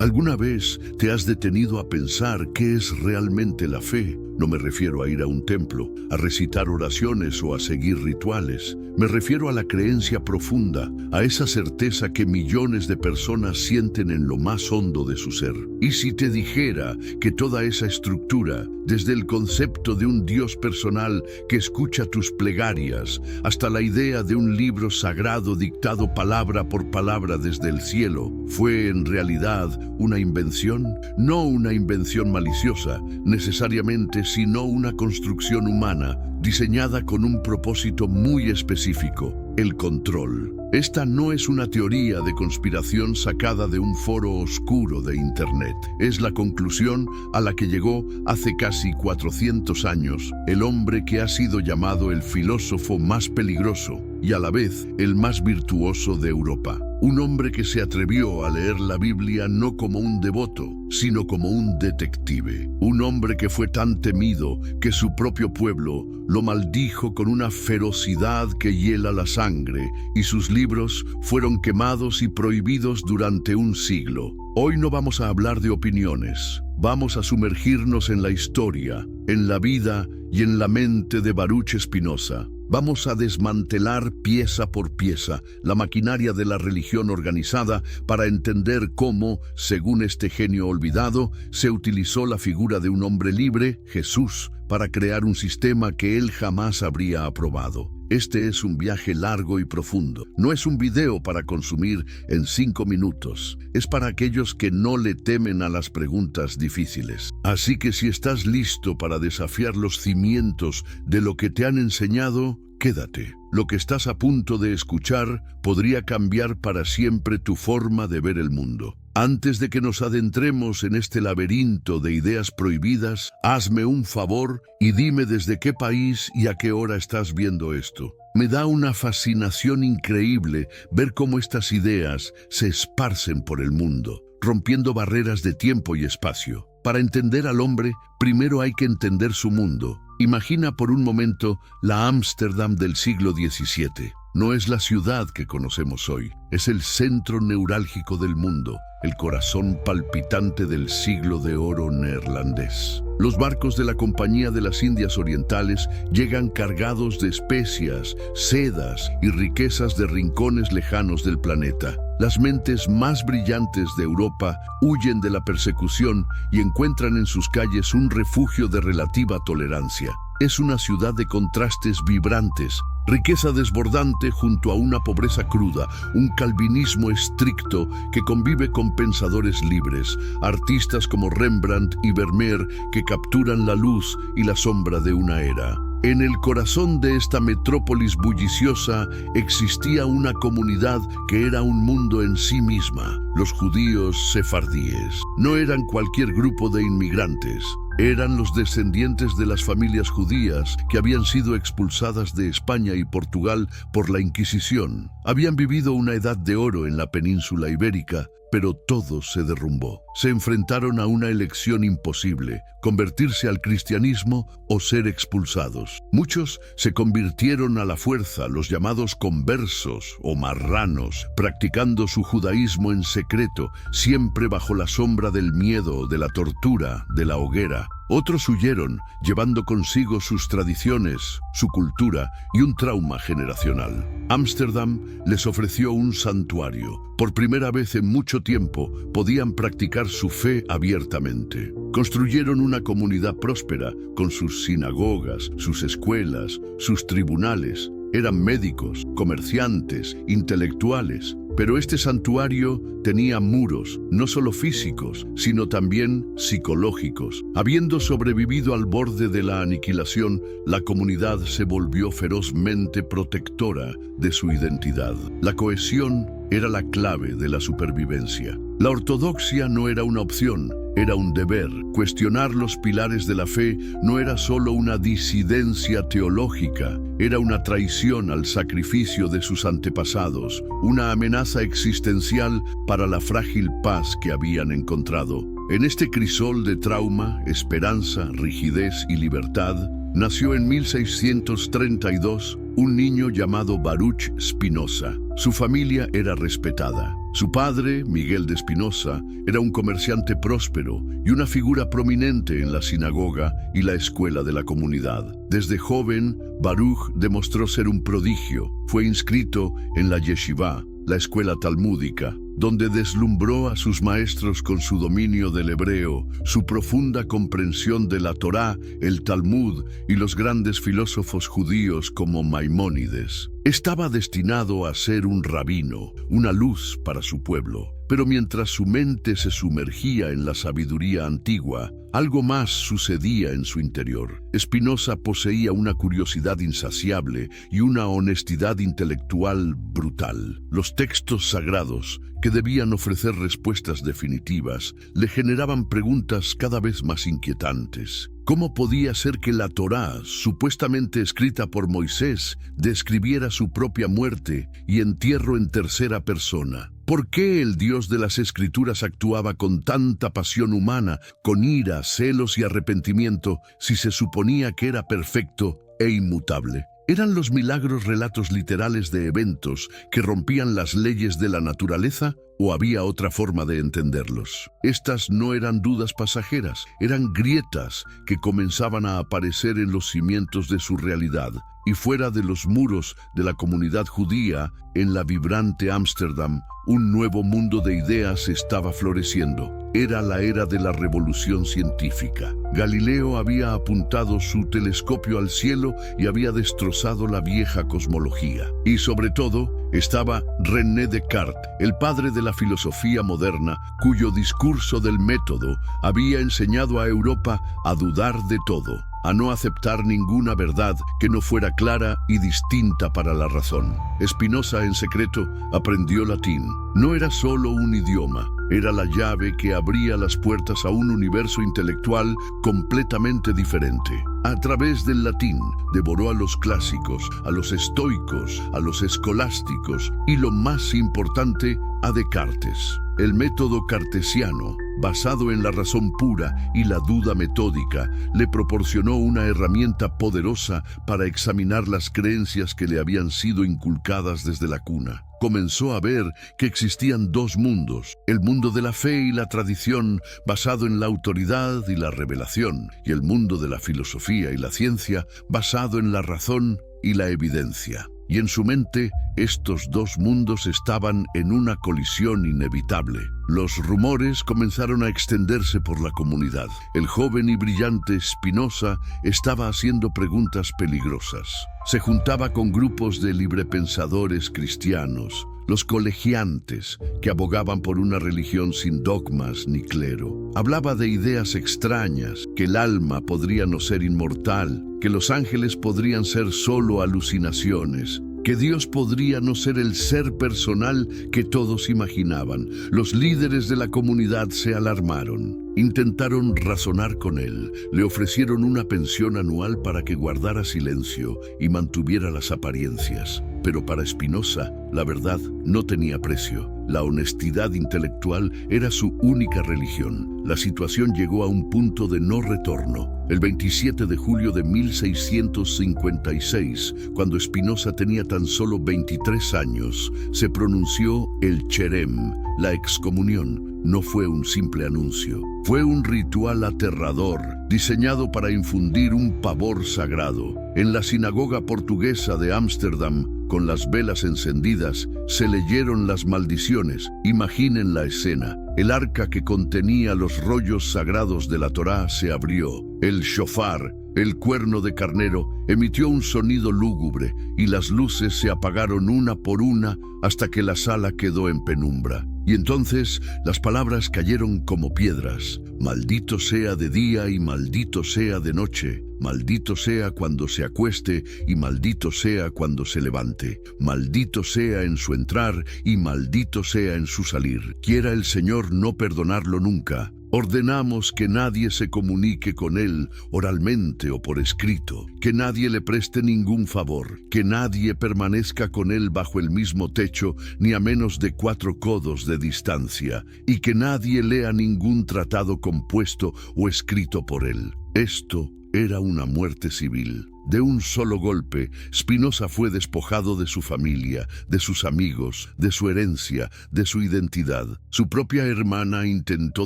¿Alguna vez te has detenido a pensar qué es realmente la fe? No me refiero a ir a un templo, a recitar oraciones o a seguir rituales. Me refiero a la creencia profunda, a esa certeza que millones de personas sienten en lo más hondo de su ser. Y si te dijera que toda esa estructura, desde el concepto de un Dios personal que escucha tus plegarias, hasta la idea de un libro sagrado dictado palabra por palabra desde el cielo, fue en realidad una invención? No una invención maliciosa, necesariamente, sino una construcción humana, diseñada con un propósito muy específico: el control. Esta no es una teoría de conspiración sacada de un foro oscuro de Internet. Es la conclusión a la que llegó hace casi 400 años el hombre que ha sido llamado el filósofo más peligroso y a la vez el más virtuoso de Europa. Un hombre que se atrevió a leer la Biblia no como un devoto, sino como un detective. Un hombre que fue tan temido que su propio pueblo lo maldijo con una ferocidad que hiela la sangre, y sus libros fueron quemados y prohibidos durante un siglo. Hoy no vamos a hablar de opiniones. Vamos a sumergirnos en la historia, en la vida y en la mente de Baruch Spinoza. Vamos a desmantelar pieza por pieza la maquinaria de la religión organizada para entender cómo, según este genio olvidado, se utilizó la figura de un hombre libre, Jesús, para crear un sistema que él jamás habría aprobado. Este es un viaje largo y profundo. No es un video para consumir en 5 minutos. Es para aquellos que no le temen a las preguntas difíciles. Así que si estás listo para desafiar los cimientos de lo que te han enseñado, quédate. Lo que estás a punto de escuchar podría cambiar para siempre tu forma de ver el mundo. Antes de que nos adentremos en este laberinto de ideas prohibidas, hazme un favor y dime desde qué país y a qué hora estás viendo esto. Me da una fascinación increíble ver cómo estas ideas se esparcen por el mundo, rompiendo barreras de tiempo y espacio. Para entender al hombre, primero hay que entender su mundo. Imagina por un momento la Ámsterdam del siglo XVII. No es la ciudad que conocemos hoy, es el centro neurálgico del mundo, el corazón palpitante del siglo de oro neerlandés. Los barcos de la Compañía de las Indias Orientales llegan cargados de especias, sedas y riquezas de rincones lejanos del planeta. Las mentes más brillantes de Europa huyen de la persecución y encuentran en sus calles un refugio de relativa tolerancia. Es una ciudad de contrastes vibrantes, riqueza desbordante junto a una pobreza cruda, un calvinismo estricto que convive con pensadores libres, artistas como Rembrandt y Vermeer que capturan la luz y la sombra de una era. En el corazón de esta metrópolis bulliciosa existía una comunidad que era un mundo en sí misma, los judíos sefardíes. No eran cualquier grupo de inmigrantes. Eran los descendientes de las familias judías que habían sido expulsadas de España y Portugal por la Inquisición. Habían vivido una edad de oro en la península ibérica, pero todo se derrumbó. Se enfrentaron a una elección imposible: convertirse al cristianismo o ser expulsados. Muchos se convirtieron a la fuerza, los llamados conversos o marranos, practicando su judaísmo en secreto, siempre bajo la sombra del miedo, de la tortura, de la hoguera. Otros huyeron, llevando consigo sus tradiciones, su cultura y un trauma generacional. Ámsterdam les ofreció un santuario. Por primera vez en mucho tiempo podían practicar su fe abiertamente. Construyeron una comunidad próspera con sus sinagogas, sus escuelas, sus tribunales. Eran médicos, comerciantes, intelectuales. Pero este santuario tenía muros, no solo físicos, sino también psicológicos. Habiendo sobrevivido al borde de la aniquilación, la comunidad se volvió ferozmente protectora de su identidad. La cohesión era la clave de la supervivencia. La ortodoxia no era una opción, era un deber. Cuestionar los pilares de la fe no era solo una disidencia teológica, era una traición al sacrificio de sus antepasados, una amenaza existencial para la frágil paz que habían encontrado. En este crisol de trauma, esperanza, rigidez y libertad, nació en 1632 un niño llamado Baruch Spinoza. Su familia era respetada. Su padre, Miguel de Spinoza, era un comerciante próspero y una figura prominente en la sinagoga y la escuela de la comunidad. Desde joven, Baruch demostró ser un prodigio. Fue inscrito en la yeshiva, la escuela talmúdica, donde deslumbró a sus maestros con su dominio del hebreo, su profunda comprensión de la Torá, el Talmud y los grandes filósofos judíos como Maimónides. Estaba destinado a ser un rabino, una luz para su pueblo. Pero mientras su mente se sumergía en la sabiduría antigua, algo más sucedía en su interior. Spinoza poseía una curiosidad insaciable y una honestidad intelectual brutal. Los textos sagrados, que debían ofrecer respuestas definitivas, le generaban preguntas cada vez más inquietantes. ¿Cómo podía ser que la Torá, supuestamente escrita por Moisés, describiera su propia muerte y entierro en tercera persona? ¿Por qué el Dios de las Escrituras actuaba con tanta pasión humana, con ira, celos y arrepentimiento, si se suponía que era perfecto e inmutable? ¿Eran los milagros relatos literales de eventos que rompían las leyes de la naturaleza o había otra forma de entenderlos? Estas no eran dudas pasajeras, eran grietas que comenzaban a aparecer en los cimientos de su realidad y fuera de los muros de la comunidad judía, en la vibrante Ámsterdam, un nuevo mundo de ideas estaba floreciendo. Era la era de la revolución científica. Galileo había apuntado su telescopio al cielo y había destrozado la vieja cosmología. Y sobre todo, estaba René Descartes, el padre de la filosofía moderna, cuyo discurso del método había enseñado a Europa a dudar de todo, a no aceptar ninguna verdad que no fuera clara y distinta para la razón. Spinoza, en secreto, aprendió latín. No era solo un idioma, era la llave que abría las puertas a un universo intelectual completamente diferente. A través del latín, devoró a los clásicos, a los estoicos, a los escolásticos y, lo más importante, a Descartes. El método cartesiano, basado en la razón pura y la duda metódica, le proporcionó una herramienta poderosa para examinar las creencias que le habían sido inculcadas desde la cuna. Comenzó a ver que existían dos mundos, el mundo de la fe y la tradición basado en la autoridad y la revelación, y el mundo de la filosofía y la ciencia basado en la razón y la evidencia. Y en su mente, estos dos mundos estaban en una colisión inevitable. Los rumores comenzaron a extenderse por la comunidad. El joven y brillante Spinoza estaba haciendo preguntas peligrosas. Se juntaba con grupos de librepensadores cristianos, los colegiantes, que abogaban por una religión sin dogmas ni clero. Hablaba de ideas extrañas, que el alma podría no ser inmortal, que los ángeles podrían ser solo alucinaciones, que Dios podría no ser el ser personal que todos imaginaban. Los líderes de la comunidad se alarmaron. Intentaron razonar con él, le ofrecieron una pensión anual para que guardara silencio y mantuviera las apariencias. Pero para Spinoza, la verdad no tenía precio. La honestidad intelectual era su única religión. La situación llegó a un punto de no retorno. El 27 de julio de 1656, cuando Spinoza tenía tan solo 23 años, se pronunció el cherem, la excomunión. No fue un simple anuncio, fue un ritual aterrador, diseñado para infundir un pavor sagrado. En la sinagoga portuguesa de Ámsterdam, con las velas encendidas, se leyeron las maldiciones. Imaginen la escena. El arca que contenía los rollos sagrados de la Torá se abrió. El shofar, el cuerno de carnero, emitió un sonido lúgubre y las luces se apagaron una por una hasta que la sala quedó en penumbra. Y entonces las palabras cayeron como piedras. Maldito sea de día y maldito sea de noche. Maldito sea cuando se acueste y maldito sea cuando se levante. Maldito sea en su entrar y maldito sea en su salir. Quiera el Señor no perdonarlo nunca. Ordenamos que nadie se comunique con él oralmente o por escrito, que nadie le preste ningún favor, que nadie permanezca con él bajo el mismo techo ni a menos de 4 codos de distancia, y que nadie lea ningún tratado compuesto o escrito por él. Esto era una muerte civil. De un solo golpe, Spinoza fue despojado de su familia, de sus amigos, de su herencia, de su identidad. Su propia hermana intentó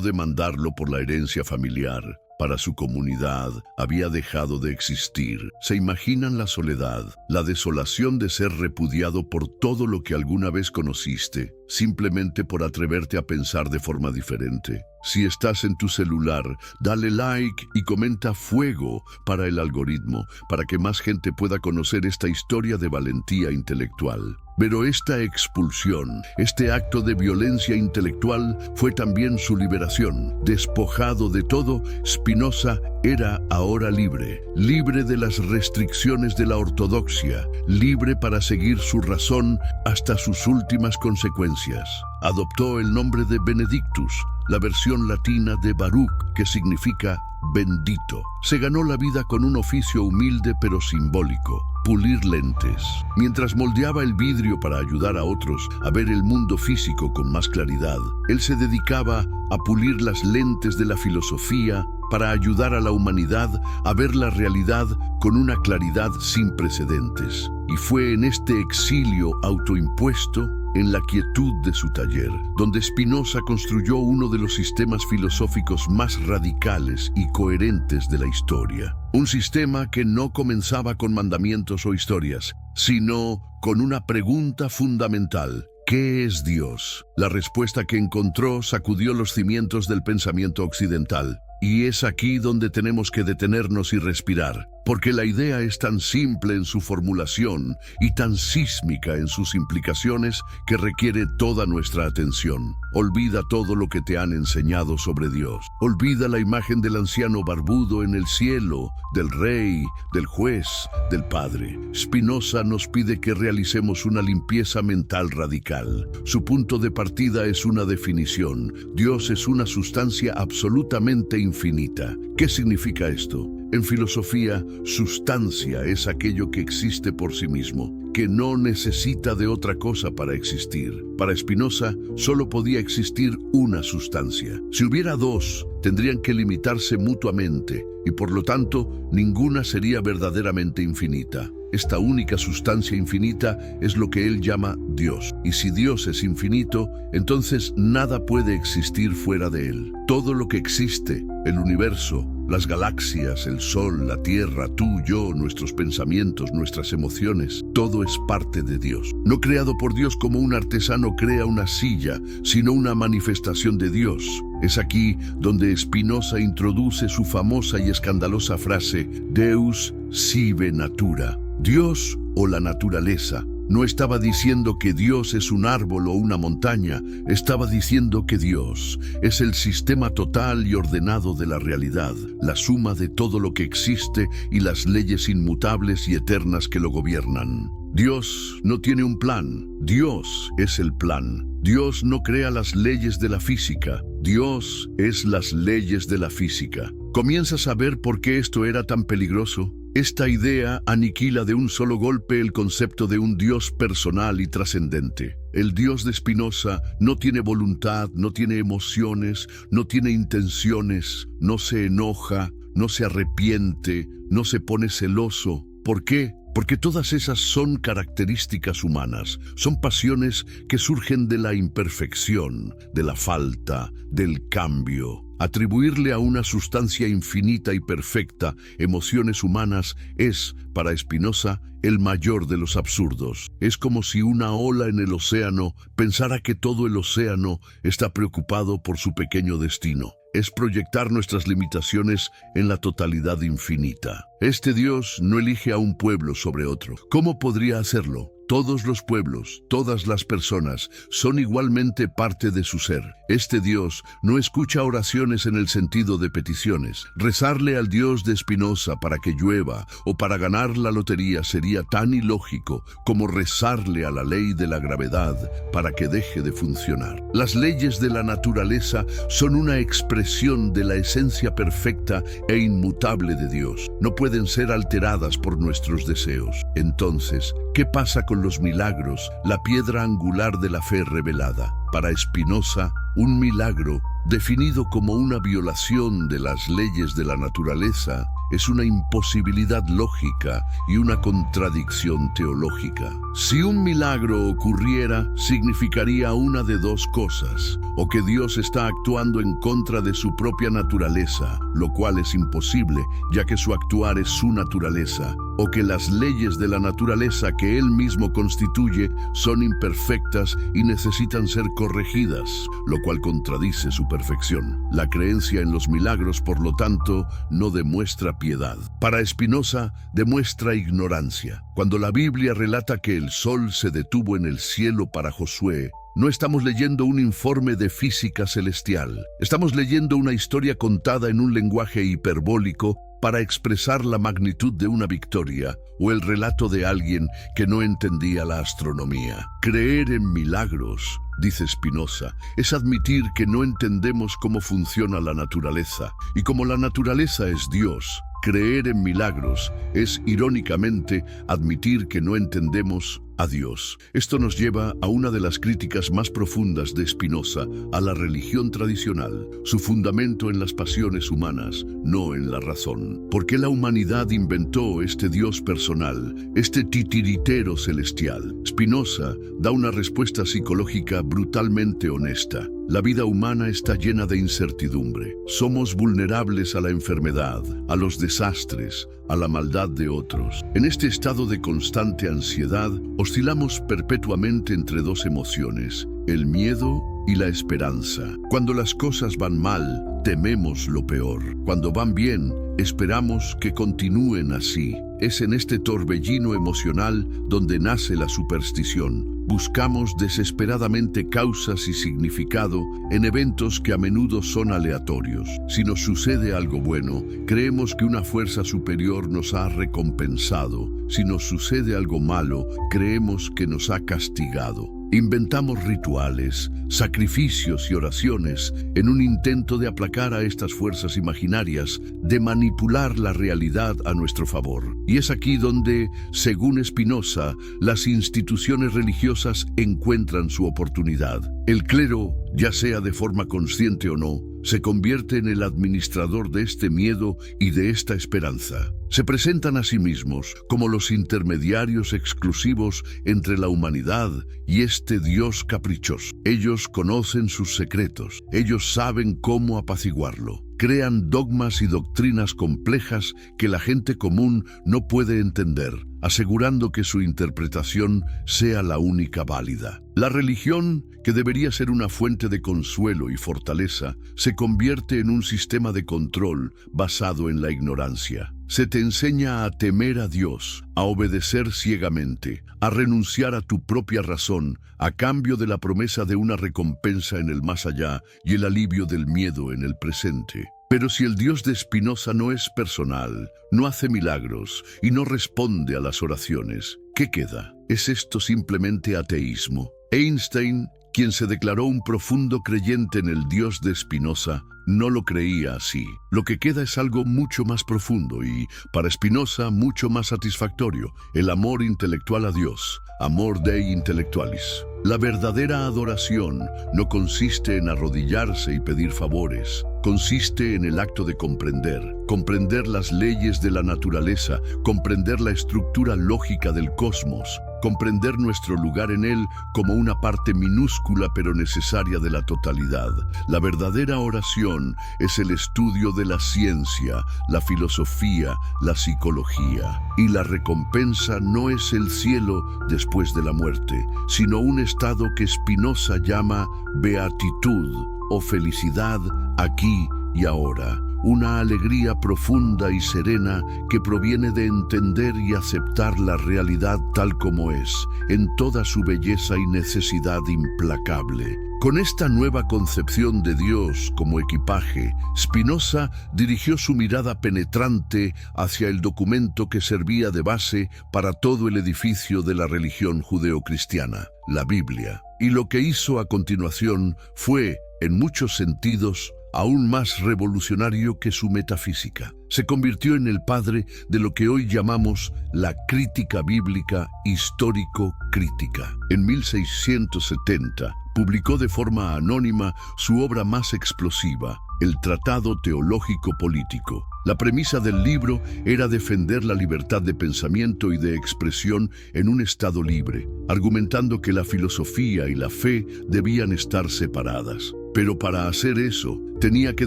demandarlo por la herencia familiar. Para su comunidad había dejado de existir. ¿Se imaginan la soledad, la desolación de ser repudiado por todo lo que alguna vez conociste, simplemente por atreverte a pensar de forma diferente? Si estás en tu celular, dale like y comenta fuego para el algoritmo, para que más gente pueda conocer esta historia de valentía intelectual. Pero esta expulsión, este acto de violencia intelectual, fue también su liberación. Despojado de todo, Spinoza era ahora libre, libre de las restricciones de la ortodoxia, libre para seguir su razón hasta sus últimas consecuencias. Adoptó el nombre de Benedictus, la versión latina de Baruch, que significa bendito. Se ganó la vida con un oficio humilde pero simbólico: pulir lentes. Mientras moldeaba el vidrio para ayudar a otros a ver el mundo físico con más claridad, él se dedicaba a pulir las lentes de la filosofía para ayudar a la humanidad a ver la realidad con una claridad sin precedentes. Y fue en este exilio autoimpuesto, en la quietud de su taller, donde Spinoza construyó uno de los sistemas filosóficos más radicales y coherentes de la historia. Un sistema que no comenzaba con mandamientos o historias, sino con una pregunta fundamental: ¿qué es Dios? La respuesta que encontró sacudió los cimientos del pensamiento occidental. Y es aquí donde tenemos que detenernos y respirar, porque la idea es tan simple en su formulación y tan sísmica en sus implicaciones que requiere toda nuestra atención. Olvida todo lo que te han enseñado sobre Dios. Olvida la imagen del anciano barbudo en el cielo, del rey, del juez, del padre. Spinoza nos pide que realicemos una limpieza mental radical. Su punto de partida es una definición: Dios es una sustancia absolutamente infinita. ¿Qué significa esto? En filosofía, sustancia es aquello que existe por sí mismo, que no necesita de otra cosa para existir. Para Spinoza, solo podía existir una sustancia. Si hubiera dos, tendrían que limitarse mutuamente, y por lo tanto, ninguna sería verdaderamente infinita. Esta única sustancia infinita es lo que él llama Dios. Y si Dios es infinito, entonces nada puede existir fuera de él. Todo lo que existe, el universo, las galaxias, el sol, la tierra, tú, yo, nuestros pensamientos, nuestras emociones, todo es parte de Dios. No creado por Dios como un artesano crea una silla, sino una manifestación de Dios. Es aquí donde Spinoza introduce su famosa y escandalosa frase: Deus sive natura. Dios o la naturaleza. No estaba diciendo que Dios es un árbol o una montaña, estaba diciendo que Dios es el sistema total y ordenado de la realidad, la suma de todo lo que existe y las leyes inmutables y eternas que lo gobiernan. Dios no tiene un plan, Dios es el plan. Dios no crea las leyes de la física, Dios es las leyes de la física. ¿Comienzas a ver por qué esto era tan peligroso? Esta idea aniquila de un solo golpe el concepto de un Dios personal y trascendente. El Dios de Spinoza no tiene voluntad, no tiene emociones, no tiene intenciones, no se enoja, no se arrepiente, no se pone celoso. ¿Por qué? Porque todas esas son características humanas, son pasiones que surgen de la imperfección, de la falta, del cambio. Atribuirle a una sustancia infinita y perfecta emociones humanas es, para Spinoza, el mayor de los absurdos. Es como si una ola en el océano pensara que todo el océano está preocupado por su pequeño destino. Es proyectar nuestras limitaciones en la totalidad infinita. Este Dios no elige a un pueblo sobre otro. ¿Cómo podría hacerlo? Todos los pueblos, todas las personas, son igualmente parte de su ser. Este Dios no escucha oraciones en el sentido de peticiones. Rezarle al Dios de Spinoza para que llueva o para ganar la lotería sería tan ilógico como rezarle a la ley de la gravedad para que deje de funcionar. Las leyes de la naturaleza son una expresión de la esencia perfecta e inmutable de Dios. No pueden ser alteradas por nuestros deseos. Entonces, ¿qué pasa con los milagros, la piedra angular de la fe revelada? Para Spinoza, un milagro, definido como una violación de las leyes de la naturaleza, es una imposibilidad lógica y una contradicción teológica. Si un milagro ocurriera, significaría una de dos cosas: o que Dios está actuando en contra de su propia naturaleza, lo cual es imposible, ya que su actuar es su naturaleza, o que las leyes de la naturaleza que Él mismo constituye son imperfectas y necesitan ser corregidas, lo cual contradice su perfección. La creencia en los milagros, por lo tanto, no demuestra piedad. Para Spinoza, demuestra ignorancia. Cuando la Biblia relata que el sol se detuvo en el cielo para Josué, no estamos leyendo un informe de física celestial. Estamos leyendo una historia contada en un lenguaje hiperbólico para expresar la magnitud de una victoria o el relato de alguien que no entendía la astronomía. Creer en milagros, dice Spinoza, es admitir que no entendemos cómo funciona la naturaleza, y como la naturaleza es Dios, creer en milagros es, irónicamente, admitir que no entendemos a Dios. Esto nos lleva a una de las críticas más profundas de Spinoza a la religión tradicional, su fundamento en las pasiones humanas, no en la razón. ¿Por qué la humanidad inventó este Dios personal, este titiritero celestial? Spinoza da una respuesta psicológica brutalmente honesta. La vida humana está llena de incertidumbre. Somos vulnerables a la enfermedad, a los desastres, a la maldad de otros. En este estado de constante ansiedad, oscilamos perpetuamente entre dos emociones: el miedo y la esperanza. Cuando las cosas van mal, tememos lo peor. Cuando van bien, esperamos que continúen así. Es en este torbellino emocional donde nace la superstición. Buscamos desesperadamente causas y significado en eventos que a menudo son aleatorios. Si nos sucede algo bueno, creemos que una fuerza superior nos ha recompensado. Si nos sucede algo malo, creemos que nos ha castigado. Inventamos rituales, sacrificios y oraciones en un intento de aplacar a estas fuerzas imaginarias, de manipular la realidad a nuestro favor. Y es aquí donde, según Spinoza, las instituciones religiosas encuentran su oportunidad. El clero, ya sea de forma consciente o no, se convierte en el administrador de este miedo y de esta esperanza. Se presentan a sí mismos como los intermediarios exclusivos entre la humanidad y este Dios caprichoso. Ellos conocen sus secretos, ellos saben cómo apaciguarlo. Crean dogmas y doctrinas complejas que la gente común no puede entender, asegurando que su interpretación sea la única válida. La religión, que debería ser una fuente de consuelo y fortaleza, se convierte en un sistema de control basado en la ignorancia. Se te enseña a temer a Dios, a obedecer ciegamente, a renunciar a tu propia razón, a cambio de la promesa de una recompensa en el más allá y el alivio del miedo en el presente. Pero si el Dios de Spinoza no es personal, no hace milagros y no responde a las oraciones, ¿qué queda? ¿Es esto simplemente ateísmo? Einstein, quien se declaró un profundo creyente en el Dios de Spinoza, no lo creía así. Lo que queda es algo mucho más profundo y, para Spinoza, mucho más satisfactorio: el amor intelectual a Dios, amor Dei intellectualis. La verdadera adoración no consiste en arrodillarse y pedir favores. Consiste en el acto de comprender las leyes de la naturaleza, comprender la estructura lógica del cosmos, comprender nuestro lugar en él como una parte minúscula pero necesaria de la totalidad. La verdadera oración es el estudio de la ciencia, la filosofía, la psicología. Y la recompensa no es el cielo después de la muerte, sino un estado que Spinoza llama beatitud o felicidad aquí y ahora. Una alegría profunda y serena que proviene de entender y aceptar la realidad tal como es, en toda su belleza y necesidad implacable. Con esta nueva concepción de Dios como equipaje, Spinoza dirigió su mirada penetrante hacia el documento que servía de base para todo el edificio de la religión judeocristiana, la Biblia. Y lo que hizo a continuación fue, en muchos sentidos, aún más revolucionario que su metafísica. Se convirtió en el padre de lo que hoy llamamos la crítica bíblica histórico-crítica. En 1670 publicó de forma anónima su obra más explosiva, el Tratado Teológico Político. La premisa del libro era defender la libertad de pensamiento y de expresión en un Estado libre, argumentando que la filosofía y la fe debían estar separadas. Pero para hacer eso, tenía que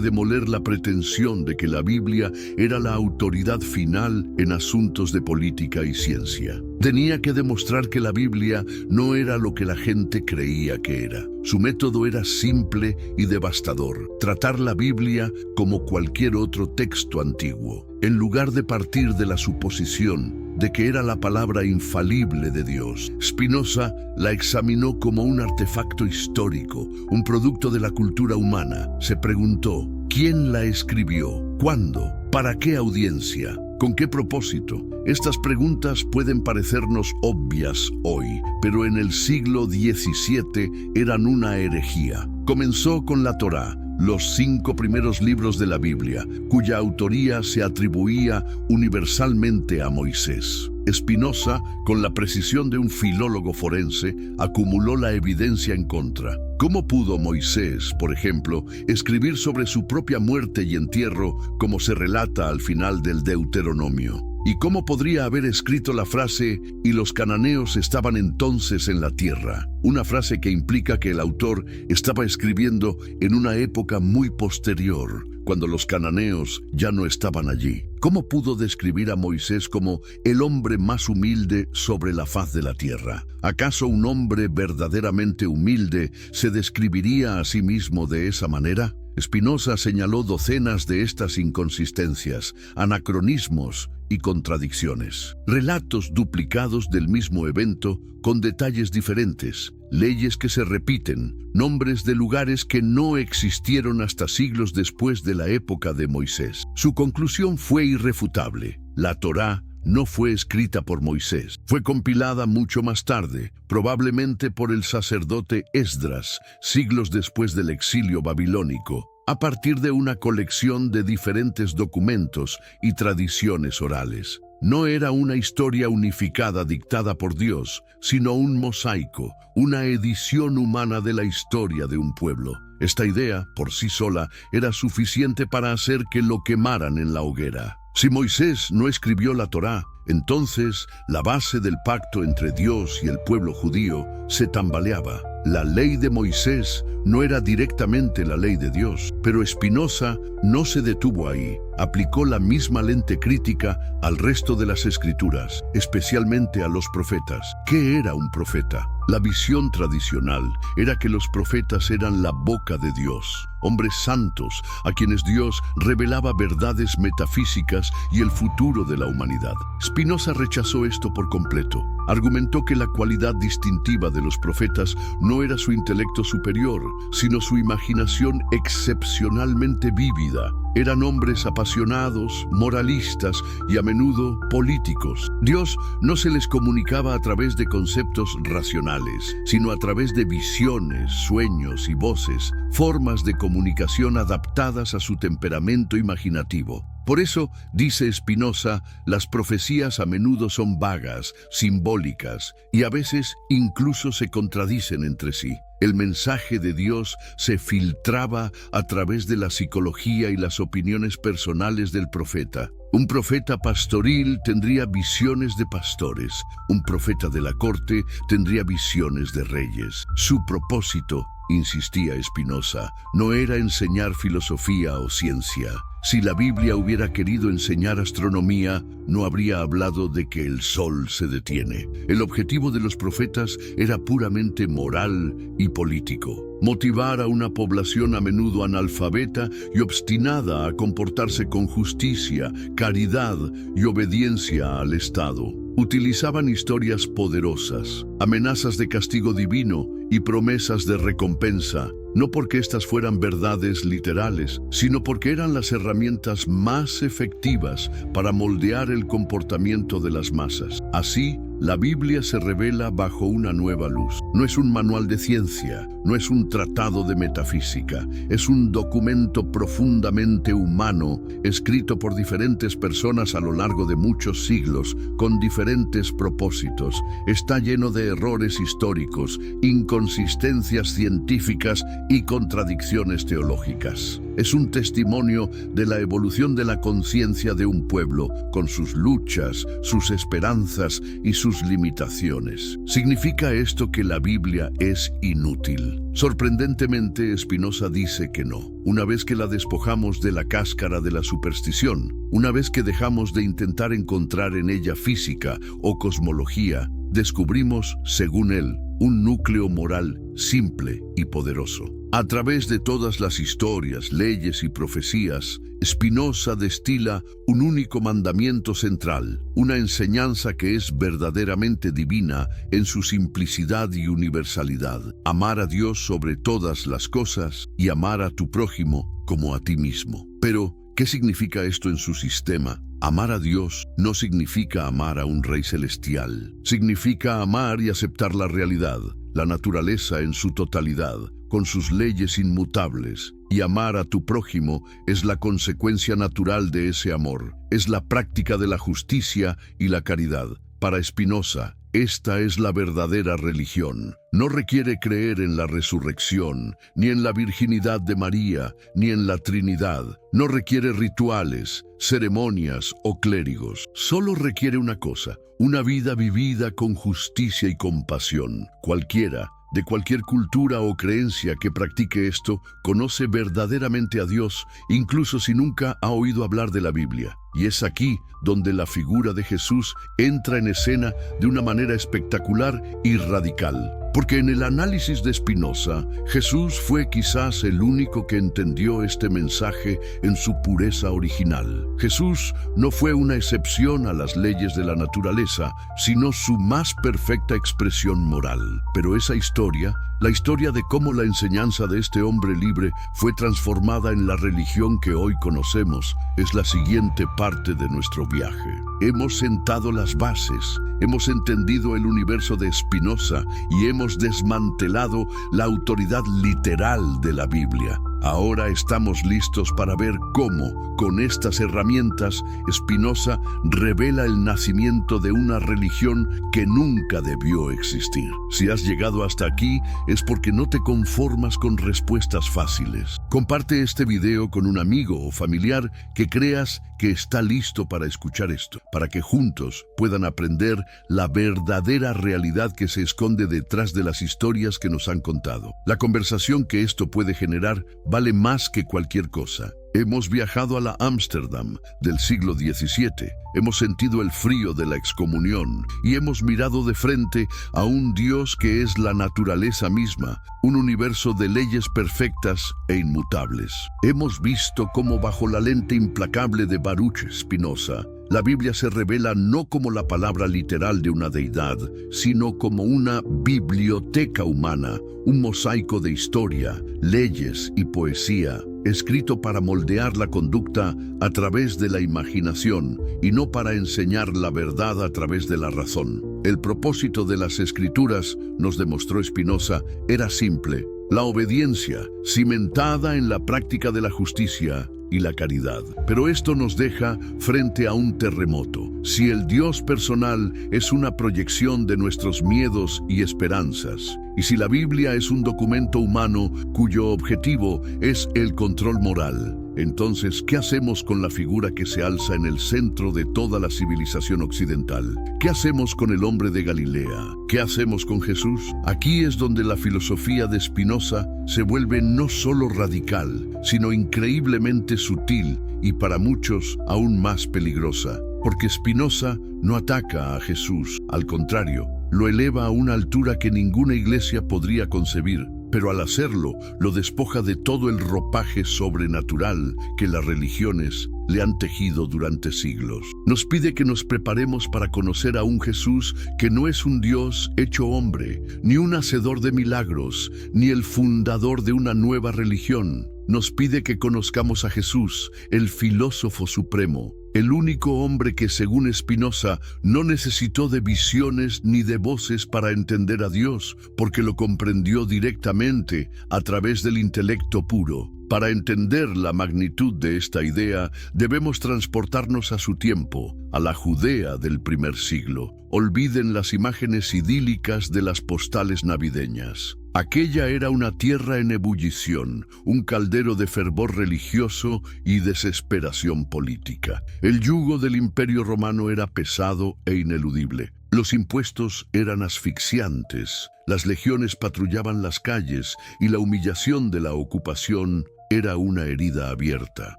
demoler la pretensión de que la Biblia era la autoridad final en asuntos de política y ciencia. Tenía que demostrar que la Biblia no era lo que la gente creía que era. Su método era simple y devastador: tratar la Biblia como cualquier otro texto antiguo. En lugar de partir de la suposición de que era la palabra infalible de Dios, Spinoza la examinó como un artefacto histórico, un producto de la cultura humana. Se preguntó: ¿quién la escribió? ¿Cuándo? ¿Para qué audiencia? ¿Con qué propósito? Estas preguntas pueden parecernos obvias hoy, pero en el siglo XVII eran una herejía. Comenzó con la Torá, los 5 primeros libros de la Biblia, cuya autoría se atribuía universalmente a Moisés. Spinoza, con la precisión de un filólogo forense, acumuló la evidencia en contra. ¿Cómo pudo Moisés, por ejemplo, escribir sobre su propia muerte y entierro como se relata al final del Deuteronomio? ¿Y cómo podría haber escrito la frase «y los cananeos estaban entonces en la tierra»? Una frase que implica que el autor estaba escribiendo en una época muy posterior, cuando los cananeos ya no estaban allí. ¿Cómo pudo describir a Moisés como el hombre más humilde sobre la faz de la tierra? ¿Acaso un hombre verdaderamente humilde se describiría a sí mismo de esa manera? Spinoza señaló docenas de estas inconsistencias, anacronismos y contradicciones. Relatos duplicados del mismo evento con detalles diferentes, leyes que se repiten, nombres de lugares que no existieron hasta siglos después de la época de Moisés. Su conclusión fue irrefutable: la Torá no fue escrita por Moisés. Fue compilada mucho más tarde, probablemente por el sacerdote Esdras, siglos después del exilio babilónico, a partir de una colección de diferentes documentos y tradiciones orales. No era una historia unificada dictada por Dios, sino un mosaico, una edición humana de la historia de un pueblo. Esta idea, por sí sola, era suficiente para hacer que lo quemaran en la hoguera. Si Moisés no escribió la Torá, entonces la base del pacto entre Dios y el pueblo judío se tambaleaba. La ley de Moisés no era directamente la ley de Dios, pero Spinoza no se detuvo ahí. Aplicó la misma lente crítica al resto de las escrituras, especialmente a los profetas. ¿Qué era un profeta? La visión tradicional era que los profetas eran la boca de Dios, hombres santos a quienes Dios revelaba verdades metafísicas y el futuro de la humanidad. Spinoza rechazó esto por completo. Argumentó que la cualidad distintiva de los profetas no era su intelecto superior, sino su imaginación excepcionalmente vívida. Eran hombres apasionados, moralistas y a menudo políticos. Dios no se les comunicaba a través de conceptos racionales, sino a través de visiones, sueños y voces, formas de comunicación adaptadas a su temperamento imaginativo. Por eso, dice Spinoza, las profecías a menudo son vagas, simbólicas y a veces incluso se contradicen entre sí. El mensaje de Dios se filtraba a través de la psicología y las opiniones personales del profeta. Un profeta pastoril tendría visiones de pastores. Un profeta de la corte tendría visiones de reyes. Su propósito, insistía Spinoza, no era enseñar filosofía o ciencia. Si la Biblia hubiera querido enseñar astronomía, no habría hablado de que el sol se detiene. El objetivo de los profetas era puramente moral y político. Motivar a una población a menudo analfabeta y obstinada a comportarse con justicia, caridad y obediencia al Estado. Utilizaban historias poderosas, amenazas de castigo divino y promesas de recompensa, no porque estas fueran verdades literales, sino porque eran las herramientas más efectivas para moldear el comportamiento de las masas. Así, La Biblia se revela bajo una nueva luz. No es un manual de ciencia, no es un tratado de metafísica, es un documento profundamente humano, escrito por diferentes personas a lo largo de muchos siglos, con diferentes propósitos. Está lleno de errores históricos, inconsistencias científicas y contradicciones teológicas. Es un testimonio de la evolución de la conciencia de un pueblo, con sus luchas, sus esperanzas y sus limitaciones. ¿Significa esto que la Biblia es inútil? Sorprendentemente, Spinoza dice que no. Una vez que la despojamos de la cáscara de la superstición, una vez que dejamos de intentar encontrar en ella física o cosmología, descubrimos, según él, un núcleo moral simple y poderoso. A través de todas las historias, leyes y profecías, Spinoza destila un único mandamiento central, una enseñanza que es verdaderamente divina en su simplicidad y universalidad: amar a Dios sobre todas las cosas y amar a tu prójimo como a ti mismo. Pero, ¿qué significa esto en su sistema? Amar a Dios no significa amar a un rey celestial. Significa amar y aceptar la realidad, la naturaleza en su totalidad, con sus leyes inmutables. Y amar a tu prójimo es la consecuencia natural de ese amor. Es la práctica de la justicia y la caridad. Para Spinoza, esta es la verdadera religión. No requiere creer en la resurrección, ni en la virginidad de María, ni en la Trinidad. No requiere rituales, ceremonias o clérigos. Solo requiere una cosa: una vida vivida con justicia y compasión. Cualquiera, de cualquier cultura o creencia que practique esto, conoce verdaderamente a Dios, incluso si nunca ha oído hablar de la Biblia. Y es aquí donde la figura de Jesús entra en escena de una manera espectacular y radical. Porque en el análisis de Spinoza, Jesús fue quizás el único que entendió este mensaje en su pureza original. Jesús no fue una excepción a las leyes de la naturaleza, sino su más perfecta expresión moral. Pero esa historia, la historia de cómo la enseñanza de este hombre libre fue transformada en la religión que hoy conocemos, es la siguiente parte de nuestro viaje. Hemos sentado las bases, hemos entendido el universo de Spinoza y hemos desmantelado la autoridad literal de la Biblia. Ahora estamos listos para ver cómo, con estas herramientas, Spinoza revela el nacimiento de una religión que nunca debió existir. Si has llegado hasta aquí, es porque no te conformas con respuestas fáciles. Comparte este video con un amigo o familiar que creas que está listo para escuchar esto, para que juntos puedan aprender la verdadera realidad que se esconde detrás de las historias que nos han contado. La conversación que esto puede generar vale más que cualquier cosa. Hemos viajado a la Ámsterdam del siglo XVII, hemos sentido el frío de la excomunión y hemos mirado de frente a un Dios que es la naturaleza misma, un universo de leyes perfectas e inmutables. Hemos visto cómo bajo la lente implacable de Baruch Spinoza, la Biblia se revela no como la palabra literal de una deidad, sino como una biblioteca humana, un mosaico de historia, leyes y poesía, escrito para moldear la conducta a través de la imaginación y no para enseñar la verdad a través de la razón. El propósito de las Escrituras, nos demostró Spinoza, era simple: la obediencia, cimentada en la práctica de la justicia y la caridad. Pero esto nos deja frente a un terremoto. Si el Dios personal es una proyección de nuestros miedos y esperanzas, y si la Biblia es un documento humano cuyo objetivo es el control moral, entonces, ¿qué hacemos con la figura que se alza en el centro de toda la civilización occidental? ¿Qué hacemos con el hombre de Galilea? ¿Qué hacemos con Jesús? Aquí es donde la filosofía de Spinoza se vuelve no solo radical, sino increíblemente sutil y para muchos aún más peligrosa. Porque Spinoza no ataca a Jesús, al contrario, lo eleva a una altura que ninguna iglesia podría concebir. Pero al hacerlo, lo despoja de todo el ropaje sobrenatural que las religiones le han tejido durante siglos. Nos pide que nos preparemos para conocer a un Jesús que no es un Dios hecho hombre, ni un hacedor de milagros, ni el fundador de una nueva religión. Nos pide que conozcamos a Jesús, el filósofo supremo, el único hombre que, según Spinoza, no necesitó de visiones ni de voces para entender a Dios, porque lo comprendió directamente a través del intelecto puro. Para entender la magnitud de esta idea, debemos transportarnos a su tiempo, a la Judea del primer siglo. Olviden las imágenes idílicas de las postales navideñas. Aquella era una tierra en ebullición, un caldero de fervor religioso y desesperación política. El yugo del Imperio Romano era pesado e ineludible. Los impuestos eran asfixiantes, las legiones patrullaban las calles y la humillación de la ocupación era una herida abierta.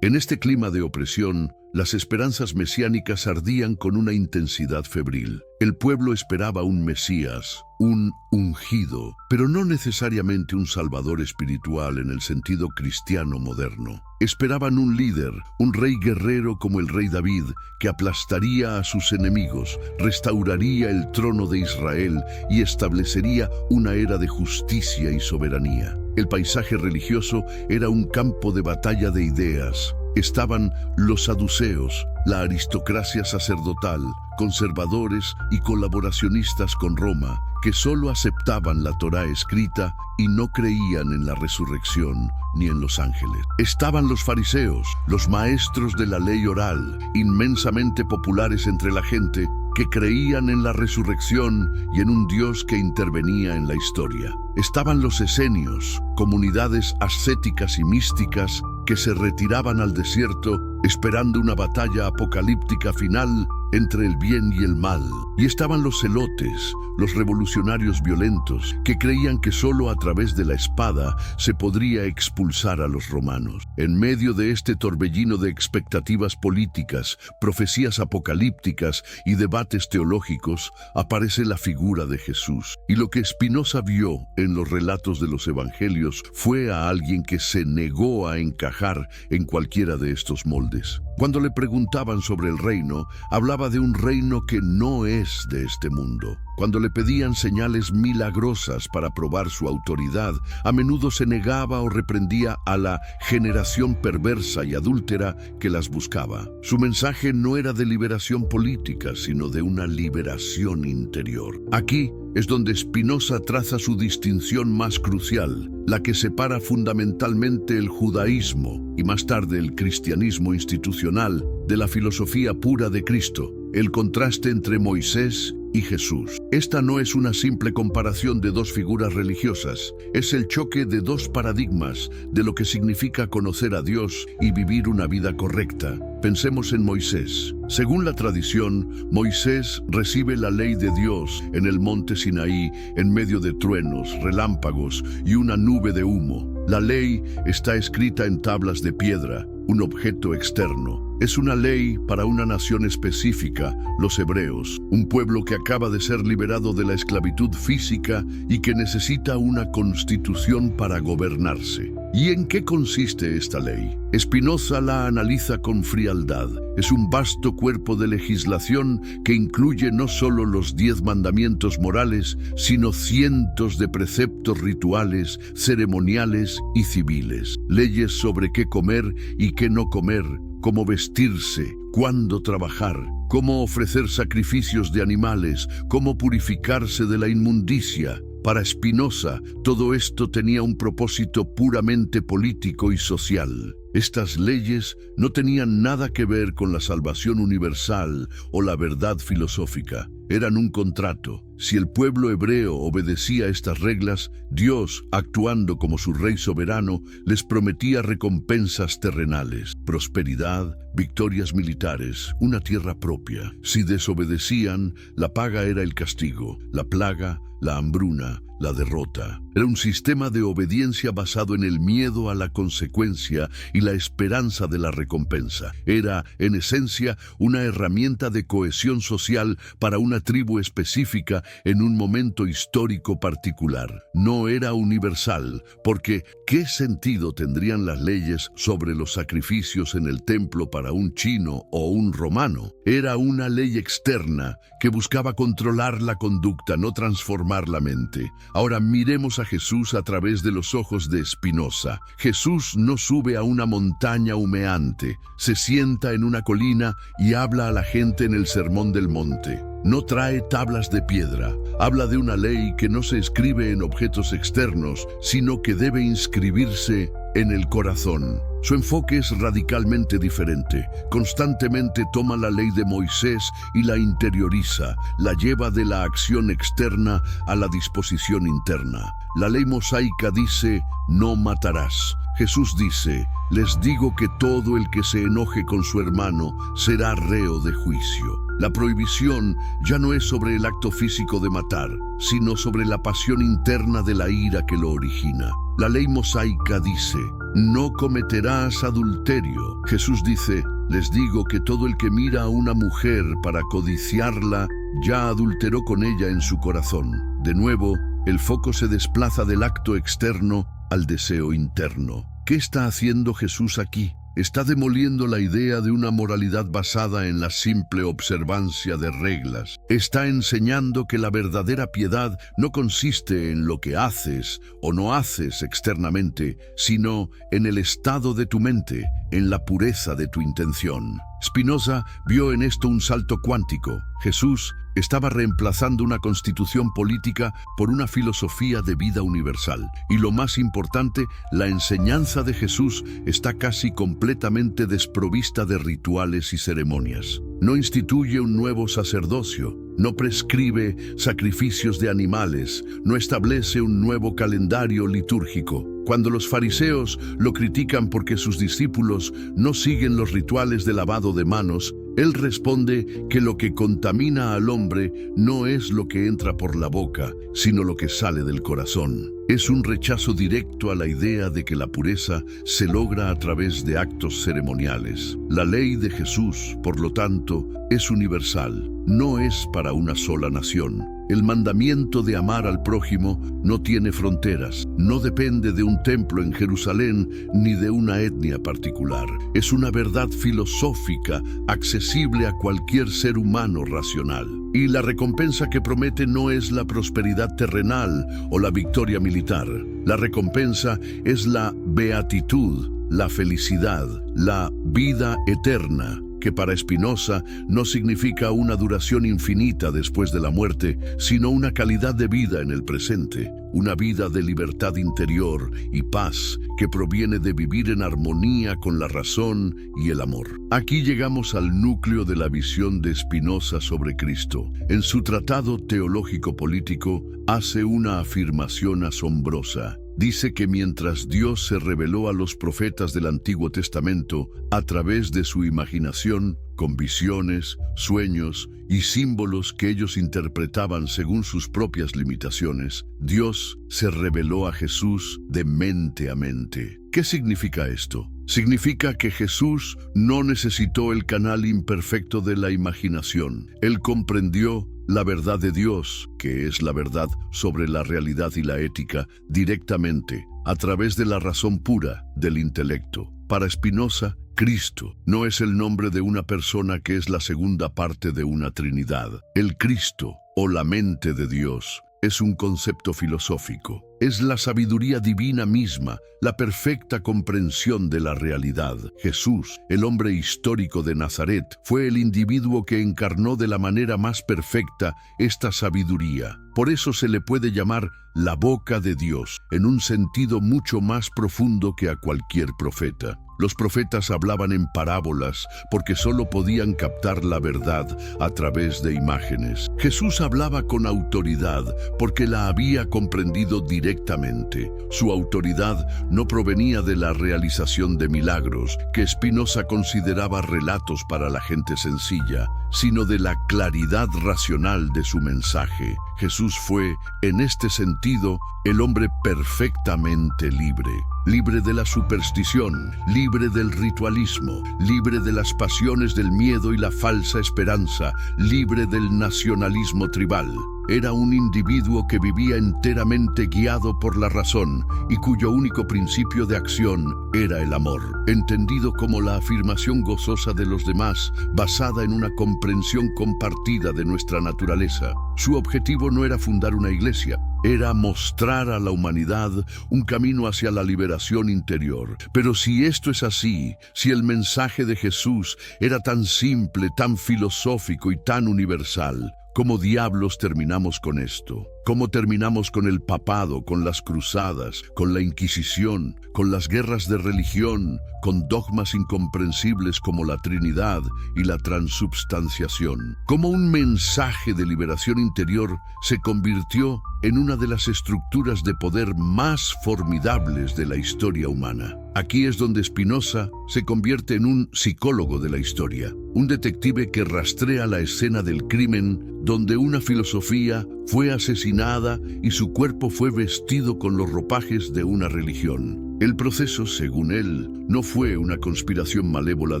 En este clima de opresión, las esperanzas mesiánicas ardían con una intensidad febril. El pueblo esperaba un Mesías, un ungido, pero no necesariamente un salvador espiritual en el sentido cristiano moderno. Esperaban un líder, un rey guerrero como el rey David, que aplastaría a sus enemigos, restauraría el trono de Israel y establecería una era de justicia y soberanía. El paisaje religioso era un campo de batalla de ideas. Estaban los saduceos, la aristocracia sacerdotal, conservadores y colaboracionistas con Roma, que solo aceptaban la Torá escrita y no creían en la resurrección ni en los ángeles. Estaban los fariseos, los maestros de la ley oral, inmensamente populares entre la gente, que creían en la resurrección y en un Dios que intervenía en la historia. Estaban los esenios, comunidades ascéticas y místicas que se retiraban al desierto esperando una batalla apocalíptica final entre el bien y el mal. Y estaban los celotes, los revolucionarios violentos, que creían que solo a través de la espada se podría expulsar a los romanos. En medio de este torbellino de expectativas políticas, profecías apocalípticas y debates teológicos, aparece la figura de Jesús. Y lo que Spinoza vio en los relatos de los evangelios fue a alguien que se negó a encajar en cualquiera de estos moldes. Cuando le preguntaban sobre el reino, hablaba de un reino que no es de este mundo. Cuando le pedían señales milagrosas para probar su autoridad, a menudo se negaba o reprendía a la generación perversa y adúltera que las buscaba. Su mensaje no era de liberación política, sino de una liberación interior. Aquí es donde Spinoza traza su distinción más crucial, la que separa fundamentalmente el judaísmo y más tarde el cristianismo institucional de la filosofía pura de Cristo, el contraste entre Moisés y Jesús. Esta no es una simple comparación de dos figuras religiosas, es el choque de dos paradigmas de lo que significa conocer a Dios y vivir una vida correcta. Pensemos en Moisés. Según la tradición, Moisés recibe la ley de Dios en el monte Sinaí en medio de truenos, relámpagos y una nube de humo. La ley está escrita en tablas de piedra, un objeto externo. Es una ley para una nación específica, los hebreos, un pueblo que acaba de ser liberado de la esclavitud física y que necesita una constitución para gobernarse. ¿Y en qué consiste esta ley? Spinoza la analiza con frialdad. Es un vasto cuerpo de legislación que incluye no solo los 10 mandamientos morales, sino cientos de preceptos rituales, ceremoniales y civiles. Leyes sobre qué comer y qué no comer, cómo vestirse, cuándo trabajar, cómo ofrecer sacrificios de animales, cómo purificarse de la inmundicia. Para Spinoza, todo esto tenía un propósito puramente político y social. Estas leyes no tenían nada que ver con la salvación universal o la verdad filosófica. Eran un contrato. Si el pueblo hebreo obedecía estas reglas, Dios, actuando como su rey soberano, les prometía recompensas terrenales, prosperidad, victorias militares, una tierra propia. Si desobedecían, la paga era el castigo, la plaga, la hambruna, la derrota. Era un sistema de obediencia basado en el miedo a la consecuencia y la esperanza de la recompensa. Era, en esencia, una herramienta de cohesión social para una tribu específica en un momento histórico particular. No era universal, porque ¿qué sentido tendrían las leyes sobre los sacrificios en el templo para un chino o un romano? Era una ley externa que buscaba controlar la conducta, no transformar la mente. Ahora miremos a Jesús a través de los ojos de Spinoza. Jesús no sube a una montaña humeante, se sienta en una colina y habla a la gente en el Sermón del Monte. No trae tablas de piedra, habla de una ley que no se escribe en objetos externos, sino que debe inscribirse en el corazón. Su enfoque es radicalmente diferente. Constantemente toma la ley de Moisés y la interioriza, la lleva de la acción externa a la disposición interna. La ley mosaica dice, no matarás. Jesús dice, les digo que todo el que se enoje con su hermano será reo de juicio. La prohibición ya no es sobre el acto físico de matar, sino sobre la pasión interna de la ira que lo origina. La ley mosaica dice, no cometerás adulterio. Jesús dice, les digo que todo el que mira a una mujer para codiciarla, ya adulteró con ella en su corazón. De nuevo, el foco se desplaza del acto externo al deseo interno. ¿Qué está haciendo Jesús aquí? Está demoliendo la idea de una moralidad basada en la simple observancia de reglas. Está enseñando que la verdadera piedad no consiste en lo que haces o no haces externamente, sino en el estado de tu mente, en la pureza de tu intención. Spinoza vio en esto un salto cuántico. Jesús estaba reemplazando una constitución política por una filosofía de vida universal. Y lo más importante, la enseñanza de Jesús está casi completamente desprovista de rituales y ceremonias. No instituye un nuevo sacerdocio, no prescribe sacrificios de animales, no establece un nuevo calendario litúrgico. Cuando los fariseos lo critican porque sus discípulos no siguen los rituales de lavado de manos, él responde que lo que contamina al hombre no es lo que entra por la boca, sino lo que sale del corazón. Es un rechazo directo a la idea de que la pureza se logra a través de actos ceremoniales. La ley de Jesús, por lo tanto, es universal, no es para una sola nación. El mandamiento de amar al prójimo no tiene fronteras, no depende de un templo en Jerusalén ni de una etnia particular. Es una verdad filosófica accesible a cualquier ser humano racional. Y la recompensa que promete no es la prosperidad terrenal o la victoria militar. La recompensa es la beatitud, la felicidad, la vida eterna, que para Spinoza no significa una duración infinita después de la muerte, sino una calidad de vida en el presente, una vida de libertad interior y paz que proviene de vivir en armonía con la razón y el amor. Aquí llegamos al núcleo de la visión de Spinoza sobre Cristo. En su tratado teológico-político hace una afirmación asombrosa. Dice que mientras Dios se reveló a los profetas del Antiguo Testamento a través de su imaginación, con visiones, sueños y símbolos que ellos interpretaban según sus propias limitaciones, Dios se reveló a Jesús de mente a mente. ¿Qué significa esto? Significa que Jesús no necesitó el canal imperfecto de la imaginación. Él comprendió la verdad de Dios, que es la verdad sobre la realidad y la ética, directamente, a través de la razón pura del intelecto. Para Spinoza, Cristo no es el nombre de una persona que es la segunda parte de una Trinidad. El Cristo, o la mente de Dios, es un concepto filosófico. Es la sabiduría divina misma, la perfecta comprensión de la realidad. Jesús, el hombre histórico de Nazaret, fue el individuo que encarnó de la manera más perfecta esta sabiduría. Por eso se le puede llamar la boca de Dios, en un sentido mucho más profundo que a cualquier profeta. Los profetas hablaban en parábolas porque solo podían captar la verdad a través de imágenes. Jesús hablaba con autoridad porque la había comprendido directamente. Su autoridad no provenía de la realización de milagros, que Spinoza consideraba relatos para la gente sencilla, sino de la claridad racional de su mensaje. Jesús fue, en este sentido, el hombre perfectamente libre. Libre de la superstición, libre del ritualismo, libre de las pasiones del miedo y la falsa esperanza, libre del nacionalismo tribal. era un individuo que vivía enteramente guiado por la razón y cuyo único principio de acción era el amor, entendido como la afirmación gozosa de los demás, basada en una comprensión compartida de nuestra naturaleza. Su objetivo no era fundar una iglesia, era mostrar a la humanidad un camino hacia la liberación interior. Pero si esto es así, si el mensaje de Jesús era tan simple, tan filosófico y tan universal, ¿cómo diablos terminamos con esto? ¿Cómo terminamos con el papado, con las cruzadas, con la Inquisición, con las guerras de religión, con dogmas incomprensibles como la Trinidad y la transubstanciación? ¿Cómo un mensaje de liberación interior se convirtió en una de las estructuras de poder más formidables de la historia humana? Aquí es donde Spinoza se convierte en un psicólogo de la historia, un detective que rastrea la escena del crimen donde una filosofía fue asesinada y su cuerpo fue vestido con los ropajes de una religión. El proceso, según él, no fue una conspiración malévola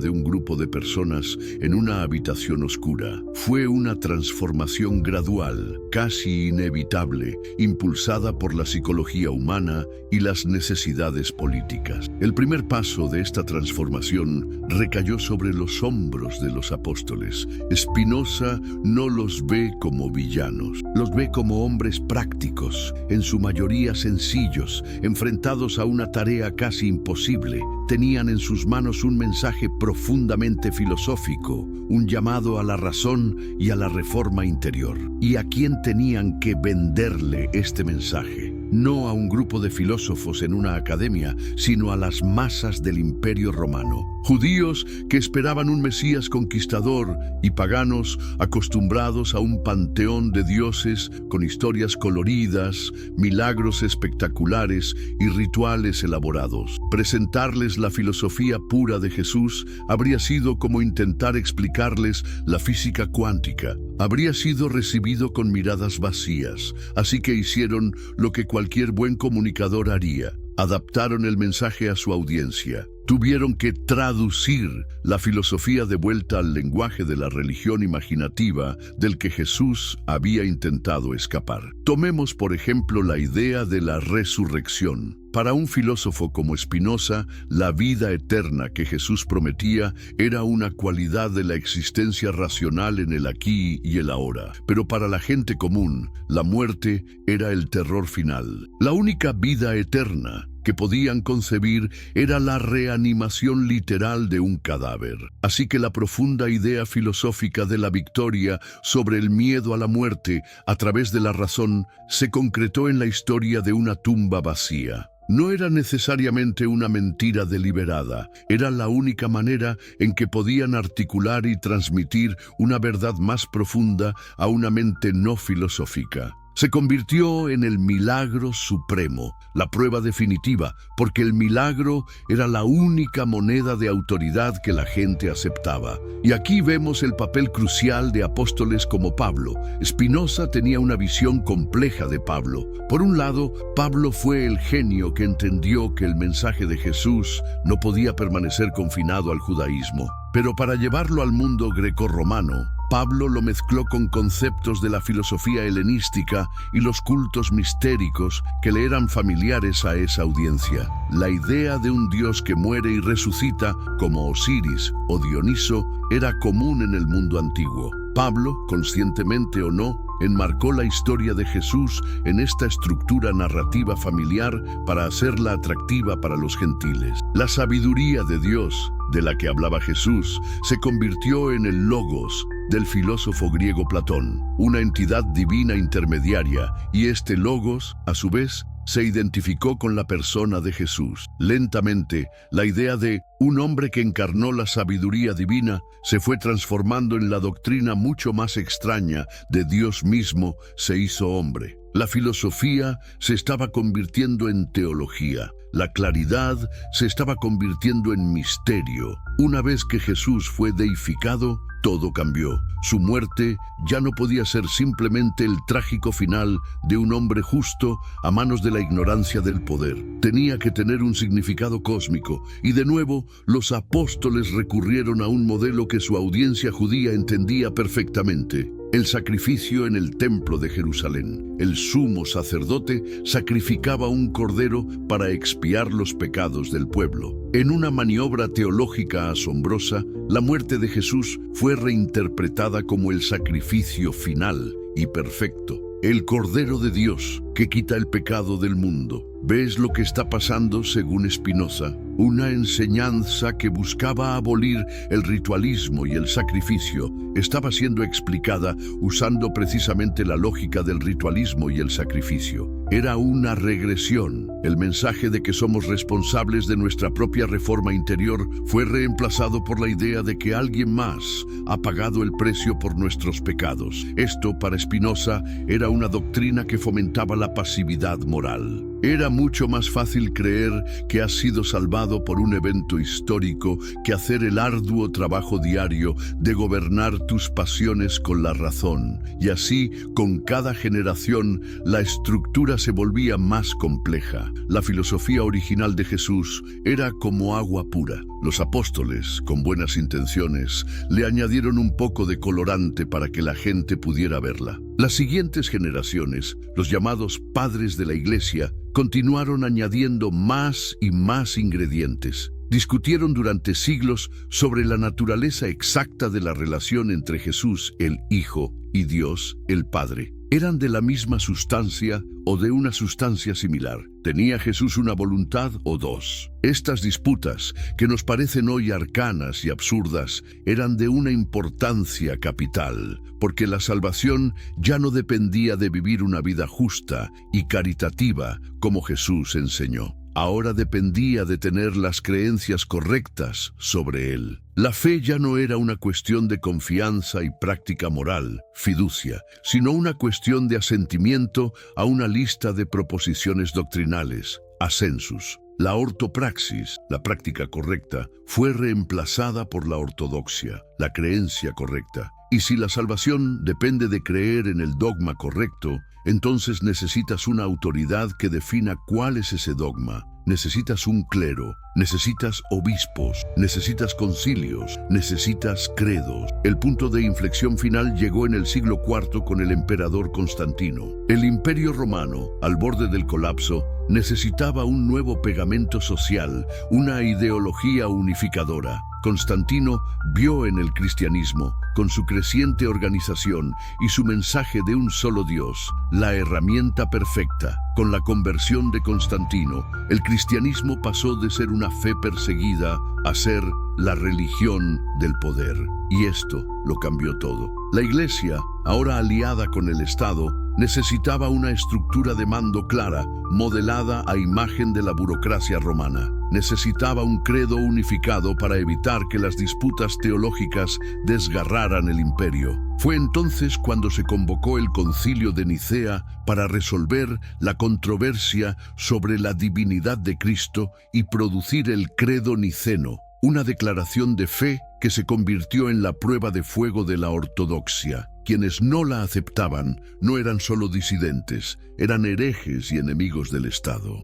de un grupo de personas en una habitación oscura. Fue una transformación gradual, casi inevitable, impulsada por la psicología humana y las necesidades políticas. El primer paso de esta transformación recayó sobre los hombros de los apóstoles. Spinoza no los ve como villanos, los ve como hombres prácticos, en su mayoría sencillos, enfrentados a una tarea casi imposible. Tenían en sus manos un mensaje profundamente filosófico, un llamado a la razón y a la reforma interior. ¿Y a quién tenían que venderle este mensaje? No a un grupo de filósofos en una academia, sino a las masas del Imperio Romano. Judíos que esperaban un Mesías conquistador y paganos acostumbrados a un panteón de dioses con historias coloridas, milagros espectaculares y rituales elaborados. Presentarles la filosofía pura de Jesús habría sido como intentar explicarles la física cuántica. Habría sido recibido con miradas vacías, así que hicieron lo que cualquier buen comunicador haría. Adaptaron el mensaje a su audiencia. Tuvieron que traducir la filosofía de vuelta al lenguaje de la religión imaginativa del que Jesús había intentado escapar. Tomemos, por ejemplo, la idea de la resurrección. Para un filósofo como Spinoza, la vida eterna que Jesús prometía era una cualidad de la existencia racional en el aquí y el ahora. Pero para la gente común, la muerte era el terror final. La única vida eterna que podían concebir era la reanimación literal de un cadáver. Así que la profunda idea filosófica de la victoria sobre el miedo a la muerte a través de la razón se concretó en la historia de una tumba vacía. No era necesariamente una mentira deliberada, era la única manera en que podían articular y transmitir una verdad más profunda a una mente no filosófica. Se convirtió en el milagro supremo, la prueba definitiva, porque el milagro era la única moneda de autoridad que la gente aceptaba. Y aquí vemos el papel crucial de apóstoles como Pablo. Spinoza tenía una visión compleja de Pablo. Por un lado, Pablo fue el genio que entendió que el mensaje de Jesús no podía permanecer confinado al judaísmo. Pero para llevarlo al mundo grecorromano, Pablo lo mezcló con conceptos de la filosofía helenística y los cultos mistéricos que le eran familiares a esa audiencia. La idea de un Dios que muere y resucita, como Osiris o Dioniso, era común en el mundo antiguo. Pablo, conscientemente o no, enmarcó la historia de Jesús en esta estructura narrativa familiar para hacerla atractiva para los gentiles. La sabiduría de Dios, de la que hablaba Jesús, se convirtió en el logos del filósofo griego Platón, una entidad divina intermediaria, y este logos, a su vez, se identificó con la persona de Jesús. Lentamente, la idea de un hombre que encarnó la sabiduría divina se fue transformando en la doctrina mucho más extraña de Dios mismo se hizo hombre. La filosofía se estaba convirtiendo en teología. La claridad se estaba convirtiendo en misterio. Una vez que Jesús fue deificado, todo cambió. Su muerte ya no podía ser simplemente el trágico final de un hombre justo a manos de la ignorancia del poder. Tenía que tener un significado cósmico, y de nuevo los apóstoles recurrieron a un modelo que su audiencia judía entendía perfectamente: el sacrificio en el templo de Jerusalén. El sumo sacerdote sacrificaba un cordero para expiar los pecados del pueblo. En una maniobra teológica asombrosa, la muerte de Jesús fue reinterpretada como el sacrificio final y perfecto. El Cordero de Dios que quita el pecado del mundo. ¿Ves lo que está pasando según Spinoza? Una enseñanza que buscaba abolir el ritualismo y el sacrificio estaba siendo explicada usando precisamente la lógica del ritualismo y el sacrificio. Era una regresión. El mensaje de que somos responsables de nuestra propia reforma interior fue reemplazado por la idea de que alguien más ha pagado el precio por nuestros pecados. Esto, para Spinoza, era una doctrina que fomentaba la pasividad moral. Era mucho más fácil creer que has sido salvado por un evento histórico que hacer el arduo trabajo diario de gobernar tus pasiones con la razón. Y así, con cada generación, la estructura se volvía más compleja. La filosofía original de Jesús era como agua pura. Los apóstoles, con buenas intenciones, le añadieron un poco de colorante para que la gente pudiera verla. Las siguientes generaciones, los llamados padres de la Iglesia, continuaron añadiendo más y más ingredientes. Discutieron durante siglos sobre la naturaleza exacta de la relación entre Jesús, el Hijo, y Dios, el Padre. ¿Eran de la misma sustancia o de una sustancia similar? ¿Tenía Jesús una voluntad o dos? Estas disputas, que nos parecen hoy arcanas y absurdas, eran de una importancia capital, porque la salvación ya no dependía de vivir una vida justa y caritativa como Jesús enseñó. Ahora dependía de tener las creencias correctas sobre él. La fe ya no era una cuestión de confianza y práctica moral, fiducia, sino una cuestión de asentimiento a una lista de proposiciones doctrinales, ascensus. La ortopraxis, la práctica correcta, fue reemplazada por la ortodoxia, la creencia correcta. Y si la salvación depende de creer en el dogma correcto, entonces necesitas una autoridad que defina cuál es ese dogma. Necesitas un clero, necesitas obispos, necesitas concilios, necesitas credos. El punto de inflexión final llegó en el siglo IV con el emperador Constantino. El Imperio Romano, al borde del colapso, necesitaba un nuevo pegamento social, una ideología unificadora. Constantino vio en el cristianismo, con su creciente organización y su mensaje de un solo Dios, la herramienta perfecta. Con la conversión de Constantino, el cristianismo pasó de ser una fe perseguida a ser la religión del poder. Y esto lo cambió todo. La Iglesia, ahora aliada con el Estado, necesitaba una estructura de mando clara, modelada a imagen de la burocracia romana. Necesitaba un credo unificado para evitar que las disputas teológicas desgarraran el imperio. Fue entonces cuando se convocó el Concilio de Nicea para resolver la controversia sobre la divinidad de Cristo y producir el credo niceno, una declaración de fe que se convirtió en la prueba de fuego de la ortodoxia. Quienes no la aceptaban no eran solo disidentes, eran herejes y enemigos del Estado.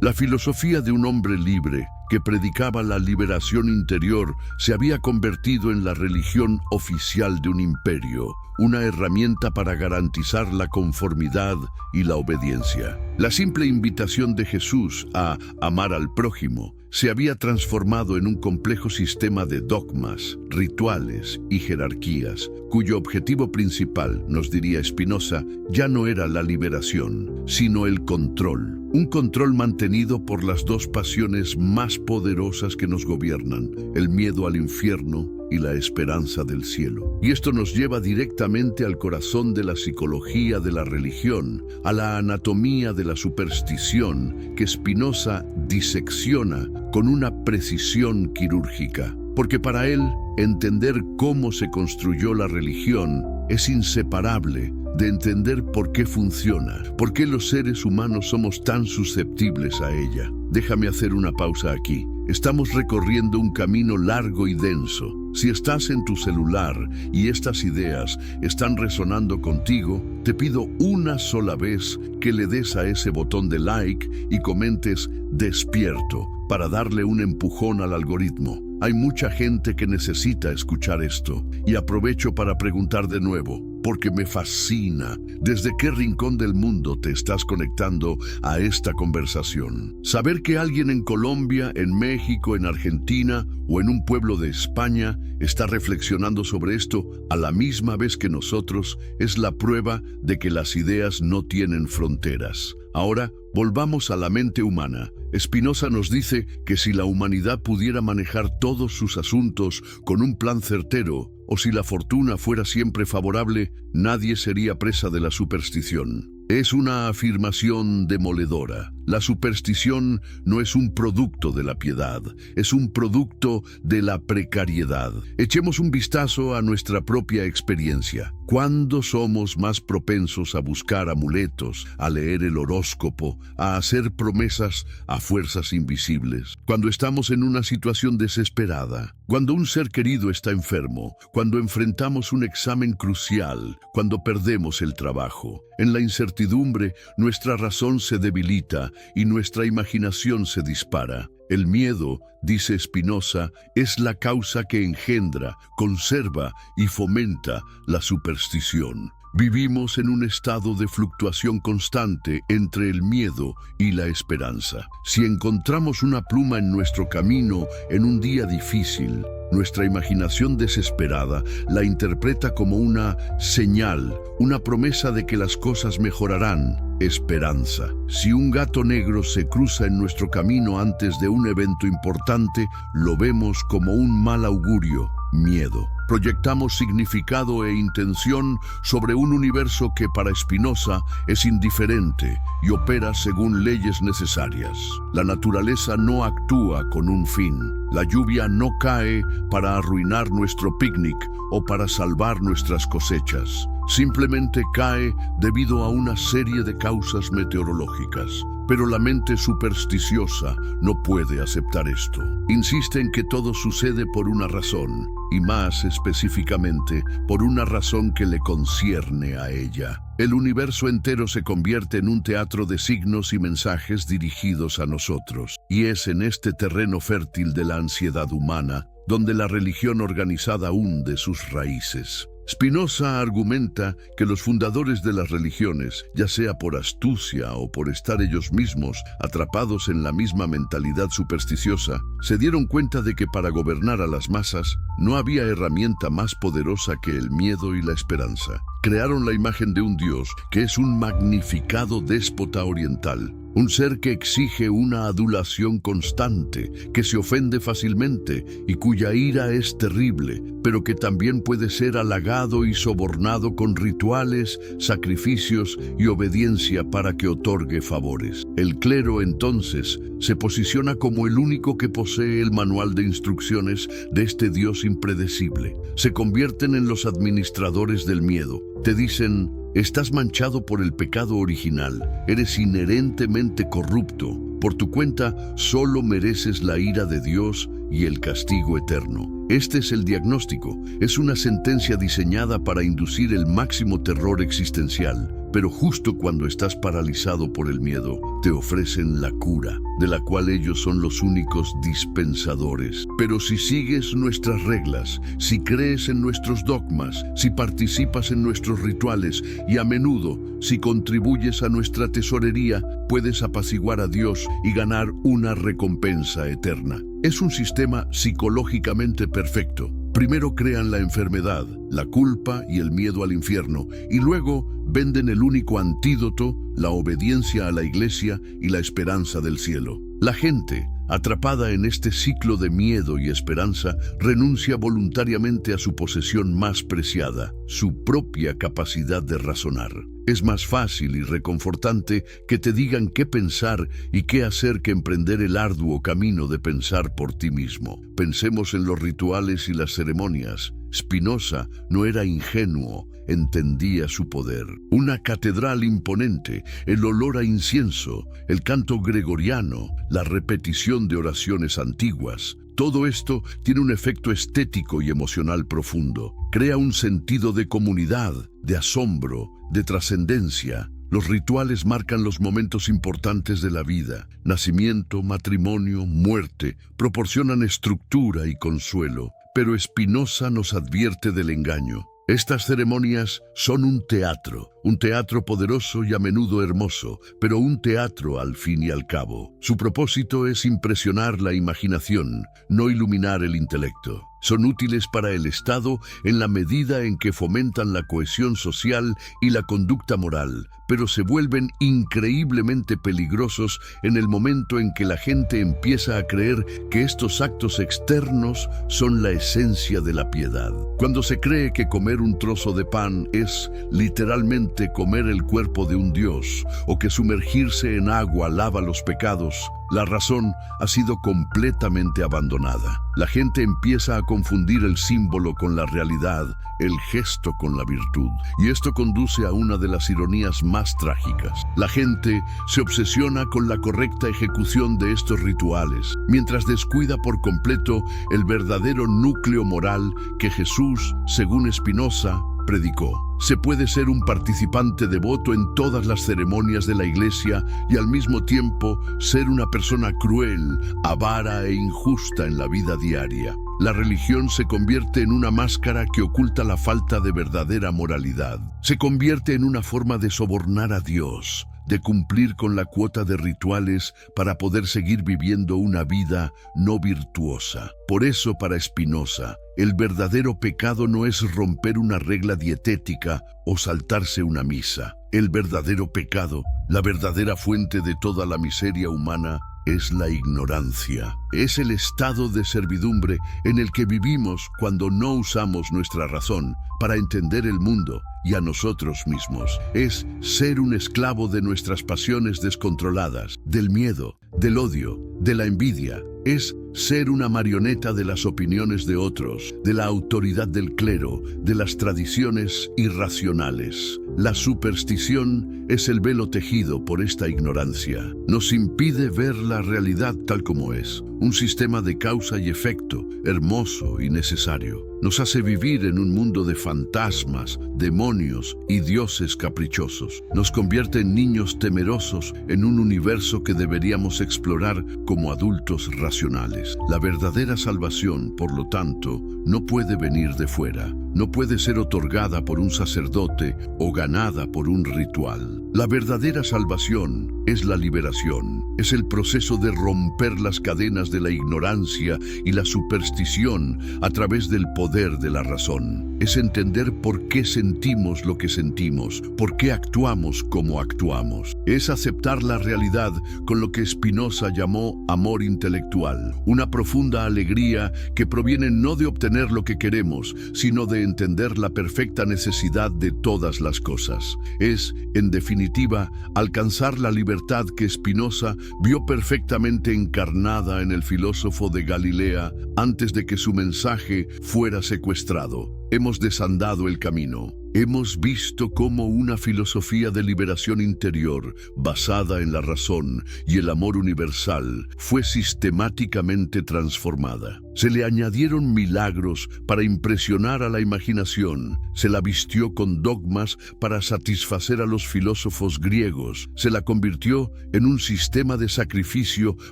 La filosofía de un hombre libre que predicaba la liberación interior se había convertido en la religión oficial de un imperio, una herramienta para garantizar la conformidad y la obediencia. La simple invitación de Jesús a amar al prójimo se había transformado en un complejo sistema de dogmas, rituales y jerarquías, cuyo objetivo principal, nos diría Spinoza, ya no era la liberación, sino el control. Un control mantenido por las dos pasiones más poderosas que nos gobiernan, el miedo al infierno y la esperanza del cielo. Y esto nos lleva directamente al corazón de la psicología de la religión, a la anatomía de la superstición que Spinoza disecciona con una precisión quirúrgica. Porque para él, entender cómo se construyó la religión es inseparable de entender por qué funciona, por qué los seres humanos somos tan susceptibles a ella. Déjame hacer una pausa aquí. Estamos recorriendo un camino largo y denso. Si estás en tu celular y estas ideas están resonando contigo, te pido una sola vez que le des a ese botón de like y comentes "despierto" para darle un empujón al algoritmo. Hay mucha gente que necesita escuchar esto y aprovecho para preguntar de nuevo, porque me fascina, ¿desde qué rincón del mundo te estás conectando a esta conversación? Saber que alguien en Colombia, en México, en Argentina o en un pueblo de España está reflexionando sobre esto a la misma vez que nosotros es la prueba de que las ideas no tienen fronteras. Ahora, volvamos a la mente humana. Spinoza nos dice que si la humanidad pudiera manejar todos sus asuntos con un plan certero, o si la fortuna fuera siempre favorable, nadie sería presa de la superstición. Es una afirmación demoledora. La superstición no es un producto de la piedad, es un producto de la precariedad. Echemos un vistazo a nuestra propia experiencia. ¿Cuándo somos más propensos a buscar amuletos, a leer el horóscopo, a hacer promesas a fuerzas invisibles? Cuando estamos en una situación desesperada, cuando un ser querido está enfermo, cuando enfrentamos un examen crucial, cuando perdemos el trabajo. En la incertidumbre, nuestra razón se debilita y nuestra imaginación se dispara. El miedo, dice Spinoza, es la causa que engendra, conserva y fomenta la superstición. Vivimos en un estado de fluctuación constante entre el miedo y la esperanza. Si encontramos una pluma en nuestro camino en un día difícil, nuestra imaginación desesperada la interpreta como una señal, una promesa de que las cosas mejorarán. Esperanza. Si un gato negro se cruza en nuestro camino antes de un evento importante, lo vemos como un mal augurio. Miedo. Proyectamos significado e intención sobre un universo que para Spinoza es indiferente y opera según leyes necesarias. La naturaleza no actúa con un fin. La lluvia no cae para arruinar nuestro picnic o para salvar nuestras cosechas. Simplemente cae debido a una serie de causas meteorológicas. Pero la mente supersticiosa no puede aceptar esto. Insiste en que todo sucede por una razón, y más específicamente, por una razón que le concierne a ella. El universo entero se convierte en un teatro de signos y mensajes dirigidos a nosotros. Y es en este terreno fértil de la ansiedad humana donde la religión organizada hunde sus raíces. Spinoza argumenta que los fundadores de las religiones, ya sea por astucia o por estar ellos mismos atrapados en la misma mentalidad supersticiosa, se dieron cuenta de que para gobernar a las masas no había herramienta más poderosa que el miedo y la esperanza. Crearon la imagen de un dios que es un magnificado déspota oriental, un ser que exige una adulación constante, que se ofende fácilmente y cuya ira es terrible, pero que también puede ser halagado y sobornado con rituales, sacrificios y obediencia para que otorgue favores. El clero, entonces, se posiciona como el único que posee el manual de instrucciones de este Dios impredecible. Se convierten en los administradores del miedo. Te dicen: estás manchado por el pecado original, eres inherentemente corrupto, por tu cuenta solo mereces la ira de Dios y el castigo eterno. Este es el diagnóstico, es una sentencia diseñada para inducir el máximo terror existencial, pero justo cuando estás paralizado por el miedo, te ofrecen la cura, de la cual ellos son los únicos dispensadores. Pero si sigues nuestras reglas, si crees en nuestros dogmas, si participas en nuestros rituales y a menudo, si contribuyes a nuestra tesorería, puedes apaciguar a Dios y ganar una recompensa eterna. Es un sistema psicológicamente perfecto. Primero crean la enfermedad, la culpa y el miedo al infierno, y luego venden el único antídoto, la obediencia a la iglesia y la esperanza del cielo. La gente, atrapada en este ciclo de miedo y esperanza, renuncia voluntariamente a su posesión más preciada, su propia capacidad de razonar. Es más fácil y reconfortante que te digan qué pensar y qué hacer que emprender el arduo camino de pensar por ti mismo. Pensemos en los rituales y las ceremonias. Spinoza no era ingenuo, entendía su poder. Una catedral imponente, el olor a incienso, el canto gregoriano, la repetición de oraciones antiguas, Todo esto tiene un efecto estético y emocional profundo. Crea un sentido de comunidad, de asombro, de trascendencia. Los rituales marcan los momentos importantes de la vida. Nacimiento, matrimonio, muerte, proporcionan estructura y consuelo. Pero Spinoza nos advierte del engaño. Estas ceremonias son un teatro poderoso y a menudo hermoso, pero un teatro al fin y al cabo. Su propósito es impresionar la imaginación, no iluminar el intelecto. Son útiles para el Estado en la medida en que fomentan la cohesión social y la conducta moral, pero se vuelven increíblemente peligrosos en el momento en que la gente empieza a creer que estos actos externos son la esencia de la piedad. Cuando se cree que comer un trozo de pan es literalmente comer el cuerpo de un dios, o que sumergirse en agua lava los pecados, la razón ha sido completamente abandonada. La gente empieza a confundir el símbolo con la realidad, el gesto con la virtud. Y esto conduce a una de las ironías más trágicas. La gente se obsesiona con la correcta ejecución de estos rituales, mientras descuida por completo el verdadero núcleo moral que Jesús, según Spinoza, predicó. Se puede ser un participante devoto en todas las ceremonias de la Iglesia y al mismo tiempo ser una persona cruel, avara e injusta en la vida diaria. La religión se convierte en una máscara que oculta la falta de verdadera moralidad. Se convierte en una forma de sobornar a Dios, de cumplir con la cuota de rituales para poder seguir viviendo una vida no virtuosa. Por eso, para Spinoza, el verdadero pecado no es romper una regla dietética o saltarse una misa. El verdadero pecado, la verdadera fuente de toda la miseria humana, es la ignorancia. Es el estado de servidumbre en el que vivimos cuando no usamos nuestra razón para entender el mundo y a nosotros mismos. Es ser un esclavo de nuestras pasiones descontroladas, del miedo, del odio, de la envidia. Es ser una marioneta de las opiniones de otros, de la autoridad del clero, de las tradiciones irracionales. La superstición es el velo tejido por esta ignorancia. Nos impide ver la realidad tal como es, un sistema de causa y efecto, hermoso y necesario. Nos hace vivir en un mundo de fantasmas, demonios y dioses caprichosos. Nos convierte en niños temerosos en un universo que deberíamos explorar como adultos racionales. La verdadera salvación, por lo tanto, no puede venir de fuera. No puede ser otorgada por un sacerdote o ganada por un ritual. La verdadera salvación es la liberación. Es el proceso de romper las cadenas de la ignorancia y la superstición a través del poder de la razón. Es entender por qué sentimos lo que sentimos, por qué actuamos como actuamos. Es aceptar la realidad con lo que Spinoza llamó amor intelectual, una profunda alegría que proviene no de obtener lo que queremos, sino de entender la perfecta necesidad de todas las cosas. Es, en definitiva, alcanzar la libertad que Spinoza vio perfectamente encarnada en el filósofo de Galilea antes de que su mensaje fuera secuestrado. Hemos desandado el camino. Hemos visto cómo una filosofía de liberación interior, basada en la razón y el amor universal, fue sistemáticamente transformada. Se le añadieron milagros para impresionar a la imaginación, se la vistió con dogmas para satisfacer a los filósofos griegos, se la convirtió en un sistema de sacrificio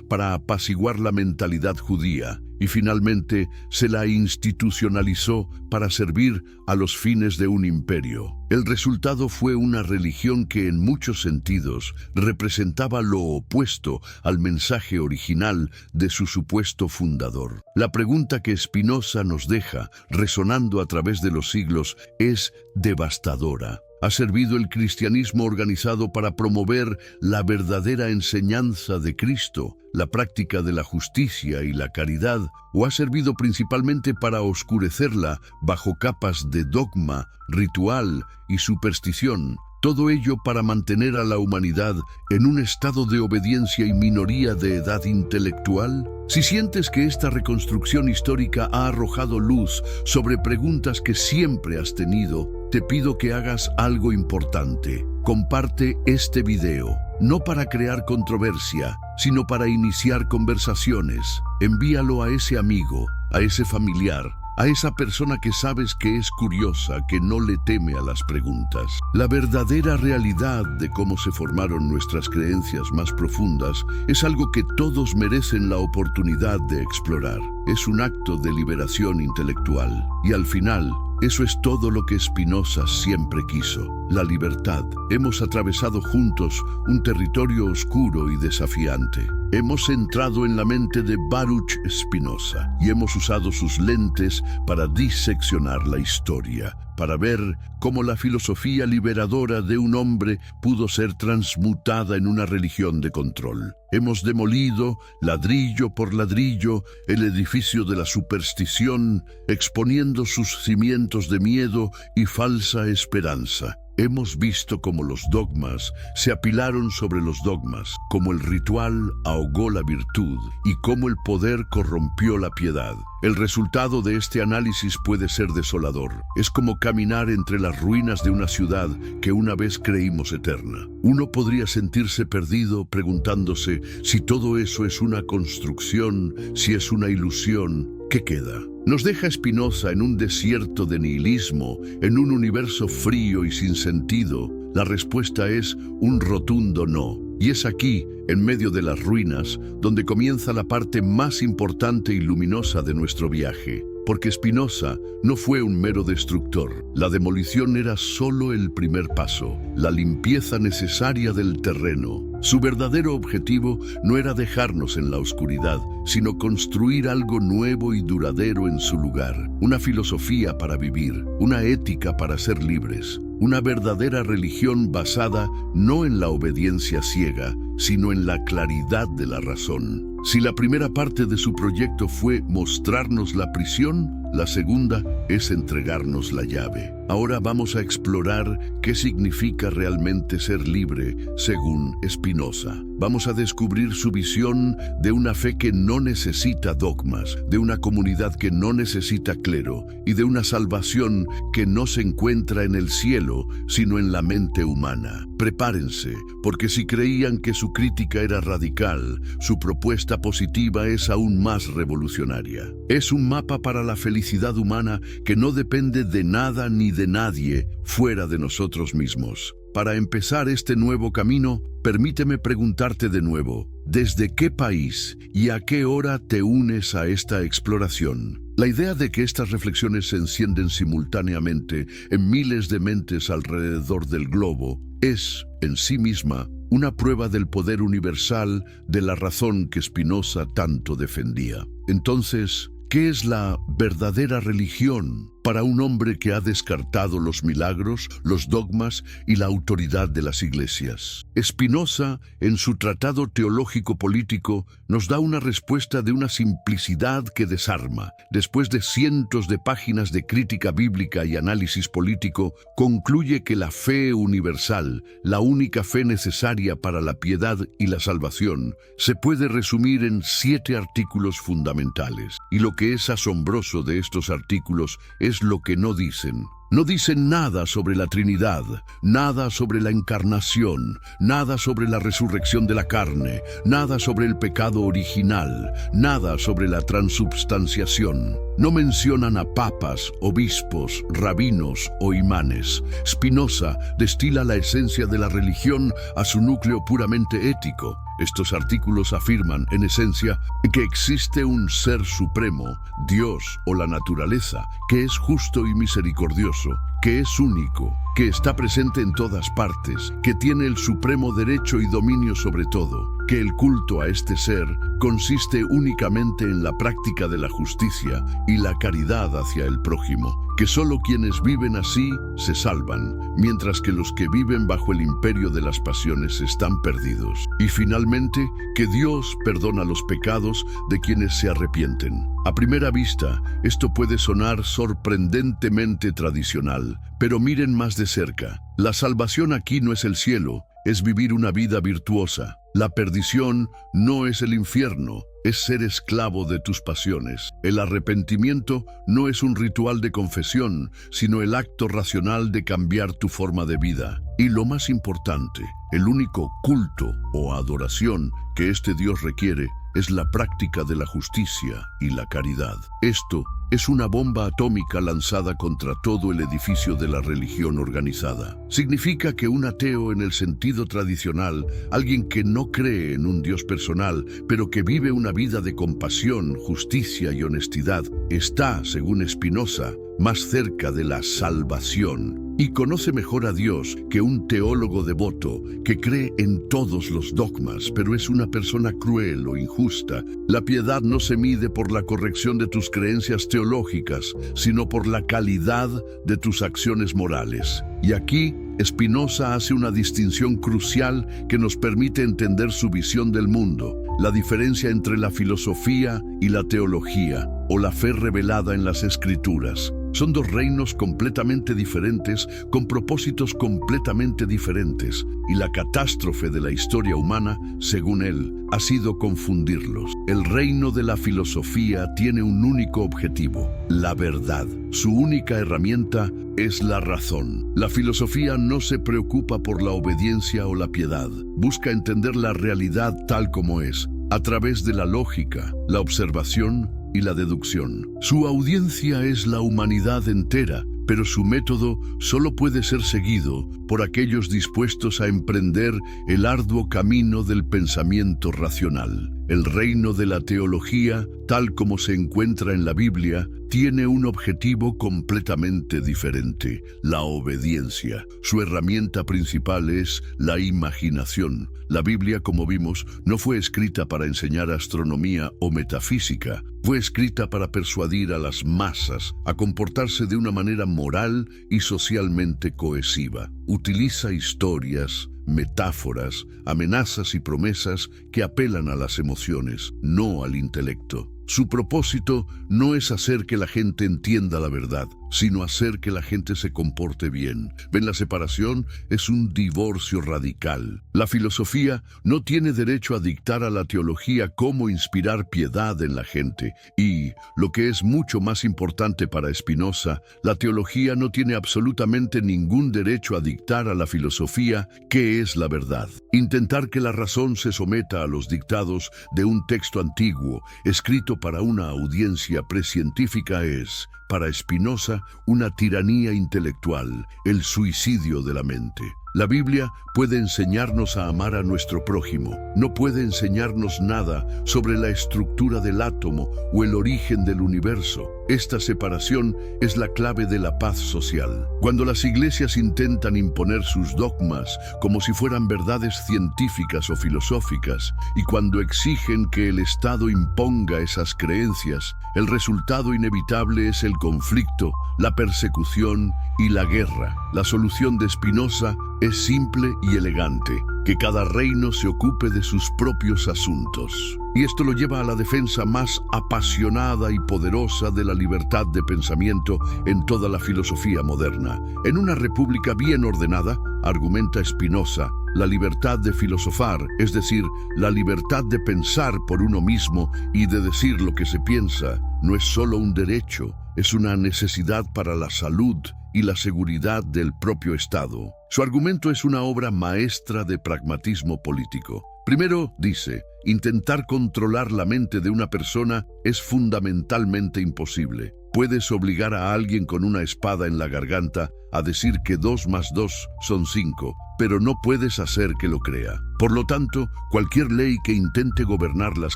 para apaciguar la mentalidad judía, y finalmente se la institucionalizó para servir a los fines de un imperio. El resultado fue una religión que en muchos sentidos representaba lo opuesto al mensaje original de su supuesto fundador. La pregunta que Spinoza nos deja, resonando a través de los siglos, es devastadora. ¿Ha servido el cristianismo organizado para promover la verdadera enseñanza de Cristo, la práctica de la justicia y la caridad, o ha servido principalmente para oscurecerla bajo capas de dogma, ritual y superstición? Todo ello para mantener a la humanidad en un estado de obediencia y minoría de edad intelectual. Si sientes que esta reconstrucción histórica ha arrojado luz sobre preguntas que siempre has tenido, te pido que hagas algo importante. Comparte este video. no para crear controversia, sino para iniciar conversaciones. Envíalo a ese amigo, a ese familiar, a esa persona que sabes que es curiosa, que no le teme a las preguntas. La verdadera realidad de cómo se formaron nuestras creencias más profundas es algo que todos merecen la oportunidad de explorar. Es un acto de liberación intelectual. Y al final, eso es todo lo que Spinoza siempre quiso, la libertad. Hemos atravesado juntos un territorio oscuro y desafiante. Hemos entrado en la mente de Baruch Spinoza y hemos usado sus lentes para diseccionar la historia, para ver cómo la filosofía liberadora de un hombre pudo ser transmutada en una religión de control. Hemos demolido, ladrillo por ladrillo, el edificio de la superstición, exponiendo sus cimientos de miedo y falsa esperanza. Hemos visto cómo los dogmas se apilaron sobre los dogmas, cómo el ritual ahogó la virtud y cómo el poder corrompió la piedad. El resultado de este análisis puede ser desolador. Es como caminar entre las ruinas de una ciudad que una vez creímos eterna. Uno podría sentirse perdido preguntándose si todo eso es una construcción, si es una ilusión. ¿Qué queda? Nos deja Spinoza en un desierto de nihilismo, en un universo frío y sin sentido. La respuesta es un rotundo no. Y es aquí, en medio de las ruinas, donde comienza la parte más importante y luminosa de nuestro viaje. Porque Spinoza no fue un mero destructor. La demolición era solo el primer paso, la limpieza necesaria del terreno. Su verdadero objetivo no era dejarnos en la oscuridad, sino construir algo nuevo y duradero en su lugar. Una filosofía para vivir, una ética para ser libres, una verdadera religión basada no en la obediencia ciega, sino en la claridad de la razón. Si la primera parte de su proyecto fue mostrarnos la prisión, la segunda es entregarnos la llave. Ahora vamos a explorar qué significa realmente ser libre según Spinoza. Vamos a descubrir su visión de una fe que no necesita dogmas, de una comunidad que no necesita clero y de una salvación que no se encuentra en el cielo, sino en la mente humana. Prepárense, porque si creían que su crítica era radical, su propuesta positiva es aún más revolucionaria. Es un mapa para la felicidad humana que no depende de nada ni de nadie fuera de nosotros mismos. Para empezar este nuevo camino, permíteme preguntarte de nuevo, ¿desde qué país y a qué hora te unes a esta exploración? La idea de que estas reflexiones se encienden simultáneamente en miles de mentes alrededor del globo es, en sí misma, una prueba del poder universal de la razón que Spinoza tanto defendía. Entonces, ¿qué es la verdadera religión para un hombre que ha descartado los milagros, los dogmas y la autoridad de las iglesias? Spinoza, en su tratado teológico-político, nos da una respuesta de una simplicidad que desarma. Después de cientos de páginas de crítica bíblica y análisis político, concluye que la fe universal, la única fe necesaria para la piedad y la salvación, se puede resumir en 7 artículos fundamentales. Y lo que es asombroso de estos artículos es lo que no dicen. No dicen nada sobre la Trinidad, nada sobre la encarnación, nada sobre la resurrección de la carne, nada sobre el pecado original, nada sobre la transubstanciación. No mencionan a papas, obispos, rabinos o imanes. Spinoza destila la esencia de la religión a su núcleo puramente ético. Estos artículos afirman, en esencia, que existe un ser supremo, Dios o la naturaleza, que es justo y misericordioso, que es único, que está presente en todas partes, que tiene el supremo derecho y dominio sobre todo, que el culto a este ser consiste únicamente en la práctica de la justicia y la caridad hacia el prójimo, que solo quienes viven así se salvan, mientras que los que viven bajo el imperio de las pasiones están perdidos. Y finalmente, que Dios perdona los pecados de quienes se arrepienten. A primera vista, esto puede sonar sorprendentemente tradicional, pero miren más de cerca. La salvación aquí no es el cielo, es vivir una vida virtuosa. La perdición no es el infierno, es ser esclavo de tus pasiones. El arrepentimiento no es un ritual de confesión, sino el acto racional de cambiar tu forma de vida. Y lo más importante, el único culto o adoración que este Dios requiere es la práctica de la justicia y la caridad. Esto es una bomba atómica lanzada contra todo el edificio de la religión organizada. Significa que un ateo en el sentido tradicional, alguien que no cree en un Dios personal, pero que vive una vida de compasión, justicia y honestidad, está, según Spinoza, más cerca de la salvación y conoce mejor a Dios que un teólogo devoto que cree en todos los dogmas, pero es una persona cruel o injusta. La piedad no se mide por la corrección de tus creencias teológicas, sino por la calidad de tus acciones morales. Y aquí, Spinoza hace una distinción crucial que nos permite entender su visión del mundo, la diferencia entre la filosofía y la teología, o la fe revelada en las Escrituras. Son dos reinos completamente diferentes, con propósitos completamente diferentes, y la catástrofe de la historia humana, según él, ha sido confundirlos. El reino de la filosofía tiene un único objetivo, la verdad. Su única herramienta es la razón. La filosofía no se preocupa por la obediencia o la piedad. Busca entender la realidad tal como es, a través de la lógica, la observación y la deducción. Su audiencia es la humanidad entera, pero su método solo puede ser seguido por aquellos dispuestos a emprender el arduo camino del pensamiento racional. El reino de la teología, tal como se encuentra en la Biblia, tiene un objetivo completamente diferente: la obediencia. Su herramienta principal es la imaginación. La Biblia, como vimos, no fue escrita para enseñar astronomía o metafísica. Fue escrita para persuadir a las masas a comportarse de una manera moral y socialmente cohesiva. Utiliza historias, metáforas, amenazas y promesas que apelan a las emociones, no al intelecto. Su propósito no es hacer que la gente entienda la verdad, sino hacer que la gente se comporte bien. ¿Ven? La separación es un divorcio radical. La filosofía no tiene derecho a dictar a la teología cómo inspirar piedad en la gente. Y, lo que es mucho más importante para Spinoza, la teología no tiene absolutamente ningún derecho a dictar a la filosofía qué es la verdad. Intentar que la razón se someta a los dictados de un texto antiguo, escrito para una audiencia precientífica, es, para Spinoza, una tiranía intelectual, el suicidio de la mente. La Biblia puede enseñarnos a amar a nuestro prójimo. No puede enseñarnos nada sobre la estructura del átomo o el origen del universo. Esta separación es la clave de la paz social. Cuando las iglesias intentan imponer sus dogmas como si fueran verdades científicas o filosóficas, y cuando exigen que el Estado imponga esas creencias, el resultado inevitable es el conflicto, la persecución y la guerra. La solución de Spinoza es simple y elegante: que cada reino se ocupe de sus propios asuntos. Y esto lo lleva a la defensa más apasionada y poderosa de la libertad de pensamiento en toda la filosofía moderna. En una república bien ordenada, argumenta Spinoza, la libertad de filosofar, es decir, la libertad de pensar por uno mismo y de decir lo que se piensa, no es solo un derecho, es una necesidad para la salud y la seguridad del propio Estado. Su argumento es una obra maestra de pragmatismo político. Primero, dice, intentar controlar la mente de una persona es fundamentalmente imposible. Puedes obligar a alguien con una espada en la garganta a decir que 2 más 2 son 5, pero no puedes hacer que lo crea. Por lo tanto, cualquier ley que intente gobernar las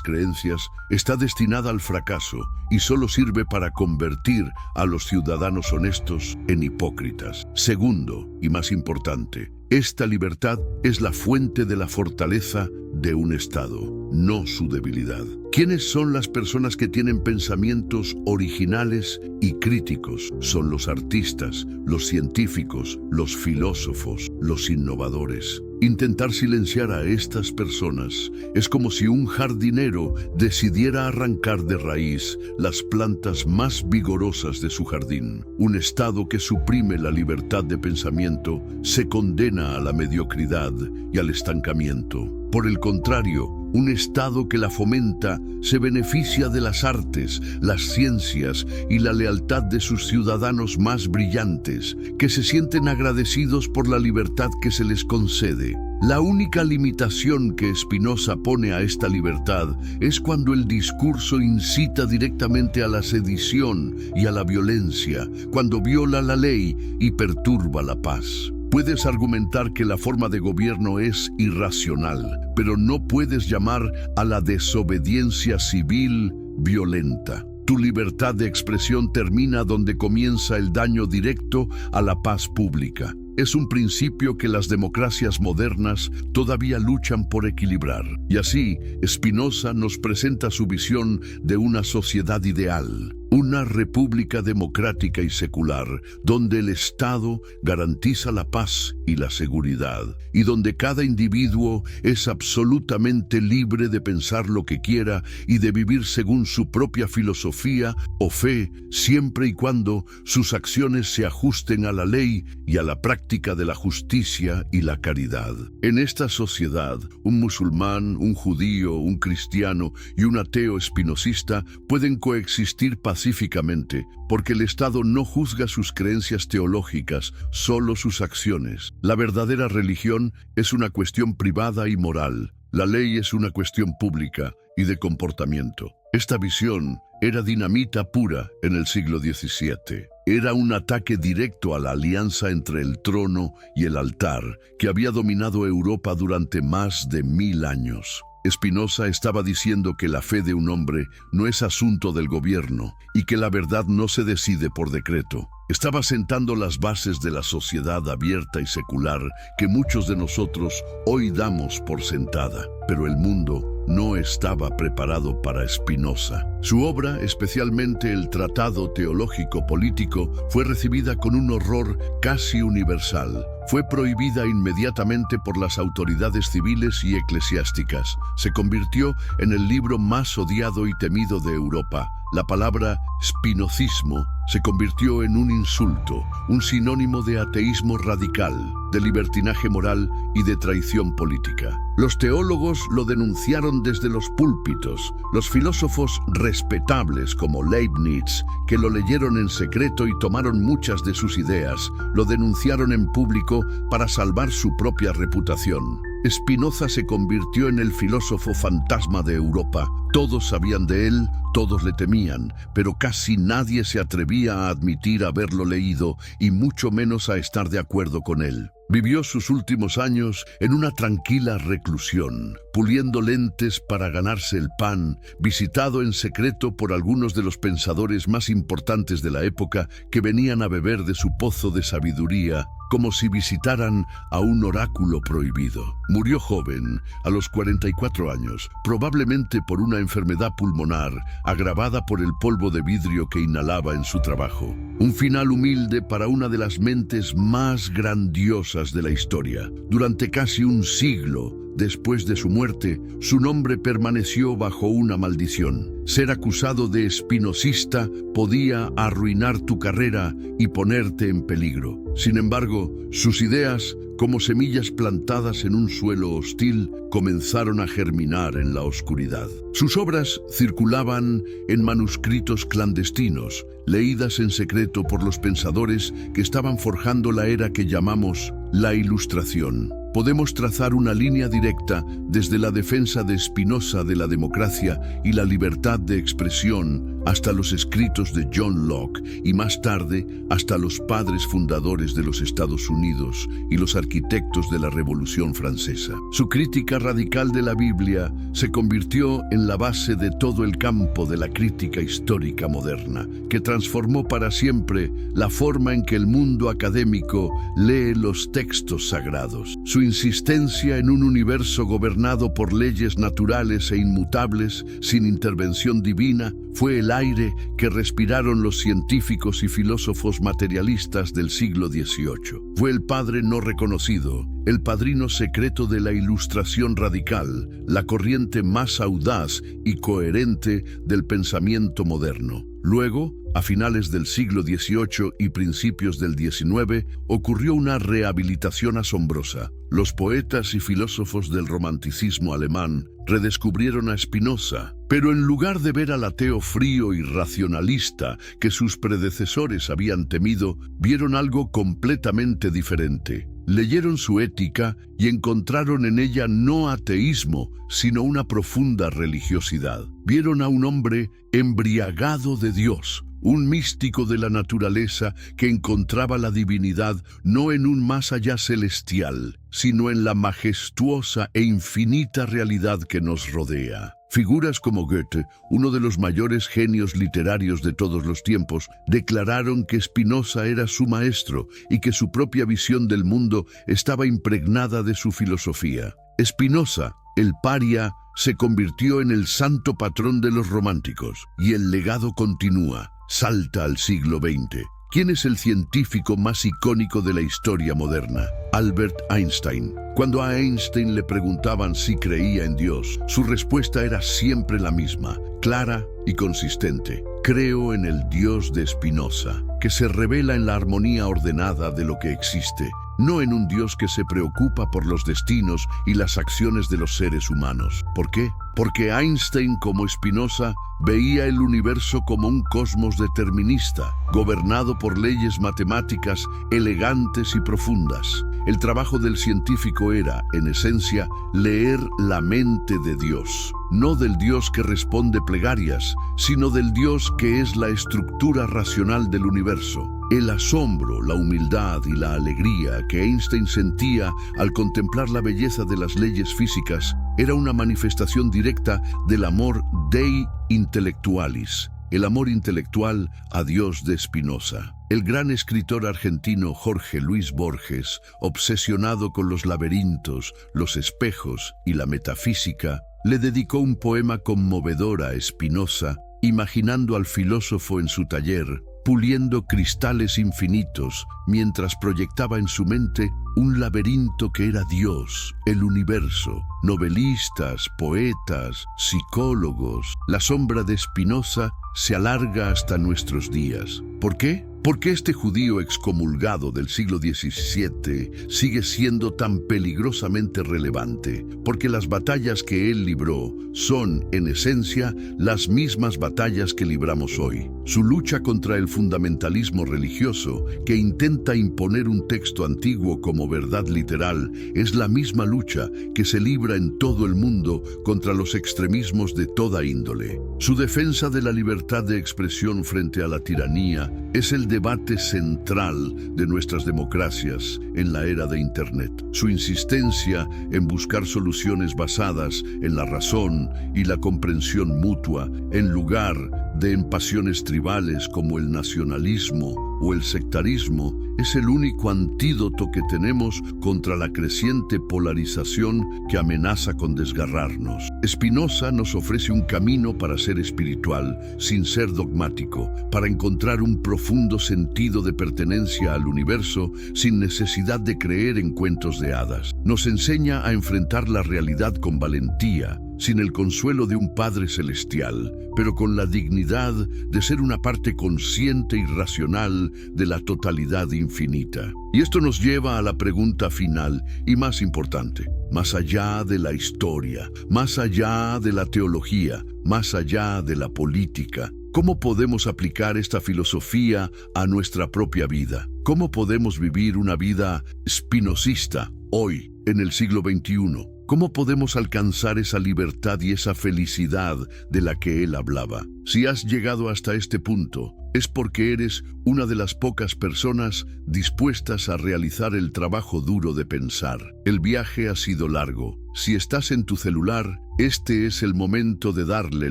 creencias está destinada al fracaso y solo sirve para convertir a los ciudadanos honestos en hipócritas. Segundo, y más importante, esta libertad es la fuente de la fortaleza de un Estado, no su debilidad. ¿Quiénes son las personas que tienen pensamientos originales y críticos? Son los artistas, los científicos, los filósofos, los innovadores. Intentar silenciar a estas personas es como si un jardinero decidiera arrancar de raíz las plantas más vigorosas de su jardín. Un Estado que suprime la libertad de pensamiento se condena a la mediocridad y al estancamiento. Por el contrario, un Estado que la fomenta se beneficia de las artes, las ciencias y la lealtad de sus ciudadanos más brillantes, que se sienten agradecidos por la libertad que se les concede. La única limitación que Spinoza pone a esta libertad es cuando el discurso incita directamente a la sedición y a la violencia, cuando viola la ley y perturba la paz. Puedes argumentar que la forma de gobierno es irracional, pero no puedes llamar a la desobediencia civil violenta. Tu libertad de expresión termina donde comienza el daño directo a la paz pública. Es un principio que las democracias modernas todavía luchan por equilibrar. Y así, Spinoza nos presenta su visión de una sociedad ideal, una república democrática y secular, donde el Estado garantiza la paz y la seguridad, y donde cada individuo es absolutamente libre de pensar lo que quiera y de vivir según su propia filosofía o fe, siempre y cuando sus acciones se ajusten a la ley y a la práctica de la justicia y la caridad. En esta sociedad, un musulmán, un judío, un cristiano y un ateo espinosista pueden coexistir pacíficamente, porque el Estado no juzga sus creencias teológicas, solo sus acciones. La verdadera religión es una cuestión privada y moral. La ley es una cuestión pública y de comportamiento. Esta visión era dinamita pura en el siglo XVII. Era un ataque directo a la alianza entre el trono y el altar que había dominado Europa durante más de 1000 años. Spinoza estaba diciendo que la fe de un hombre no es asunto del gobierno y que la verdad no se decide por decreto. Estaba sentando las bases de la sociedad abierta y secular que muchos de nosotros hoy damos por sentada. Pero el mundo no estaba preparado para Spinoza. Su obra, especialmente el Tratado Teológico Político, fue recibida con un horror casi universal. Fue prohibida inmediatamente por las autoridades civiles y eclesiásticas. Se convirtió en el libro más odiado y temido de Europa. La palabra spinocismo se convirtió en un insulto, un sinónimo de ateísmo radical, de libertinaje moral y de traición política. Los teólogos lo denunciaron desde los púlpitos. Los filósofos respetables como Leibniz, que lo leyeron en secreto y tomaron muchas de sus ideas, lo denunciaron en público para salvar su propia reputación. Spinoza se convirtió en el filósofo fantasma de Europa. Todos sabían de él, todos le temían, pero casi nadie se atrevía a admitir haberlo leído y mucho menos a estar de acuerdo con él. Vivió sus últimos años en una tranquila reclusión, puliendo lentes para ganarse el pan, visitado en secreto por algunos de los pensadores más importantes de la época que venían a beber de su pozo de sabiduría, como si visitaran a un oráculo prohibido. Murió joven, a los 44 años, probablemente por una enfermedad pulmonar agravada por el polvo de vidrio que inhalaba en su trabajo. Un final humilde para una de las mentes más grandiosas de la historia. Durante casi un siglo después de su muerte, su nombre permaneció bajo una maldición. Ser acusado de espinosista podía arruinar tu carrera y ponerte en peligro. Sin embargo, sus ideas, como semillas plantadas en un suelo hostil, comenzaron a germinar en la oscuridad. Sus obras circulaban en manuscritos clandestinos, leídas en secreto por los pensadores que estaban forjando la era que llamamos la Ilustración. Podemos trazar una línea directa desde la defensa de Spinoza de la democracia y la libertad de expresión hasta los escritos de John Locke y más tarde hasta los padres fundadores de los Estados Unidos y los arquitectos de la Revolución Francesa. Su crítica radical de la Biblia se convirtió en la base de todo el campo de la crítica histórica moderna, que transformó para siempre la forma en que el mundo académico lee los textos sagrados. Su insistencia en un universo gobernado por leyes naturales e inmutables, sin intervención divina, fue el aire que respiraron los científicos y filósofos materialistas del siglo XVIII. Fue el padre no reconocido, el padrino secreto de la Ilustración radical, la corriente más audaz y coherente del pensamiento moderno. Luego, a finales del siglo XVIII y principios del XIX, ocurrió una rehabilitación asombrosa. Los poetas y filósofos del romanticismo alemán redescubrieron a Spinoza, pero en lugar de ver al ateo frío y racionalista que sus predecesores habían temido, vieron algo completamente diferente. Leyeron su ética y encontraron en ella no ateísmo, sino una profunda religiosidad. Vieron a un hombre embriagado de Dios, un místico de la naturaleza que encontraba la divinidad no en un más allá celestial, sino en la majestuosa e infinita realidad que nos rodea. Figuras como Goethe, uno de los mayores genios literarios de todos los tiempos, declararon que Spinoza era su maestro y que su propia visión del mundo estaba impregnada de su filosofía. Spinoza, el paria, se convirtió en el santo patrón de los románticos, y el legado continúa, salta al siglo XX. ¿Quién es el científico más icónico de la historia moderna? Albert Einstein. Cuando a Einstein le preguntaban si creía en Dios, su respuesta era siempre la misma, clara y consistente. Creo en el Dios de Spinoza, que se revela en la armonía ordenada de lo que existe, no en un Dios que se preocupa por los destinos y las acciones de los seres humanos. ¿Por qué? Porque Einstein, como Spinoza, veía el universo como un cosmos determinista, gobernado por leyes matemáticas elegantes y profundas. El trabajo del científico era, en esencia, leer la mente de Dios, no del Dios que responde plegarias, sino del Dios que es la estructura racional del universo. El asombro, la humildad y la alegría que Einstein sentía al contemplar la belleza de las leyes físicas era una manifestación directa del amor Dei Intellectualis, el amor intelectual a Dios de Spinoza. El gran escritor argentino Jorge Luis Borges, obsesionado con los laberintos, los espejos y la metafísica, le dedicó un poema conmovedor a Spinoza, imaginando al filósofo en su taller, puliendo cristales infinitos, mientras proyectaba en su mente un laberinto que era Dios, el universo, novelistas, poetas, psicólogos. La sombra de Spinoza se alarga hasta nuestros días. ¿Por qué? Porque este judío excomulgado del siglo XVII sigue siendo tan peligrosamente relevante, porque las batallas que él libró son, en esencia, las mismas batallas que libramos hoy. Su lucha contra el fundamentalismo religioso, que intenta imponer un texto antiguo como verdad literal, es la misma lucha que se libra en todo el mundo contra los extremismos de toda índole. Su defensa de la libertad de expresión frente a la tiranía es el debate central de nuestras democracias en la era de Internet. Su insistencia en buscar soluciones basadas en la razón y la comprensión mutua, en lugar de en pasiones tribales como el nacionalismo o el sectarismo, es el único antídoto que tenemos contra la creciente polarización que amenaza con desgarrarnos. Spinoza nos ofrece un camino para ser espiritual, sin ser dogmático, para encontrar un profundo sentido de pertenencia al universo sin necesidad de creer en cuentos de hadas. Nos enseña a enfrentar la realidad con valentía, sin el consuelo de un Padre Celestial, pero con la dignidad de ser una parte consciente y racional de la totalidad infinita. Y esto nos lleva a la pregunta final y más importante. Más allá de la historia, más allá de la teología, más allá de la política, ¿cómo podemos aplicar esta filosofía a nuestra propia vida? ¿Cómo podemos vivir una vida spinozista hoy, en el siglo XXI? ¿Cómo podemos alcanzar esa libertad y esa felicidad de la que él hablaba? Si has llegado hasta este punto, es porque eres una de las pocas personas dispuestas a realizar el trabajo duro de pensar. El viaje ha sido largo. Si estás en tu celular, este es el momento de darle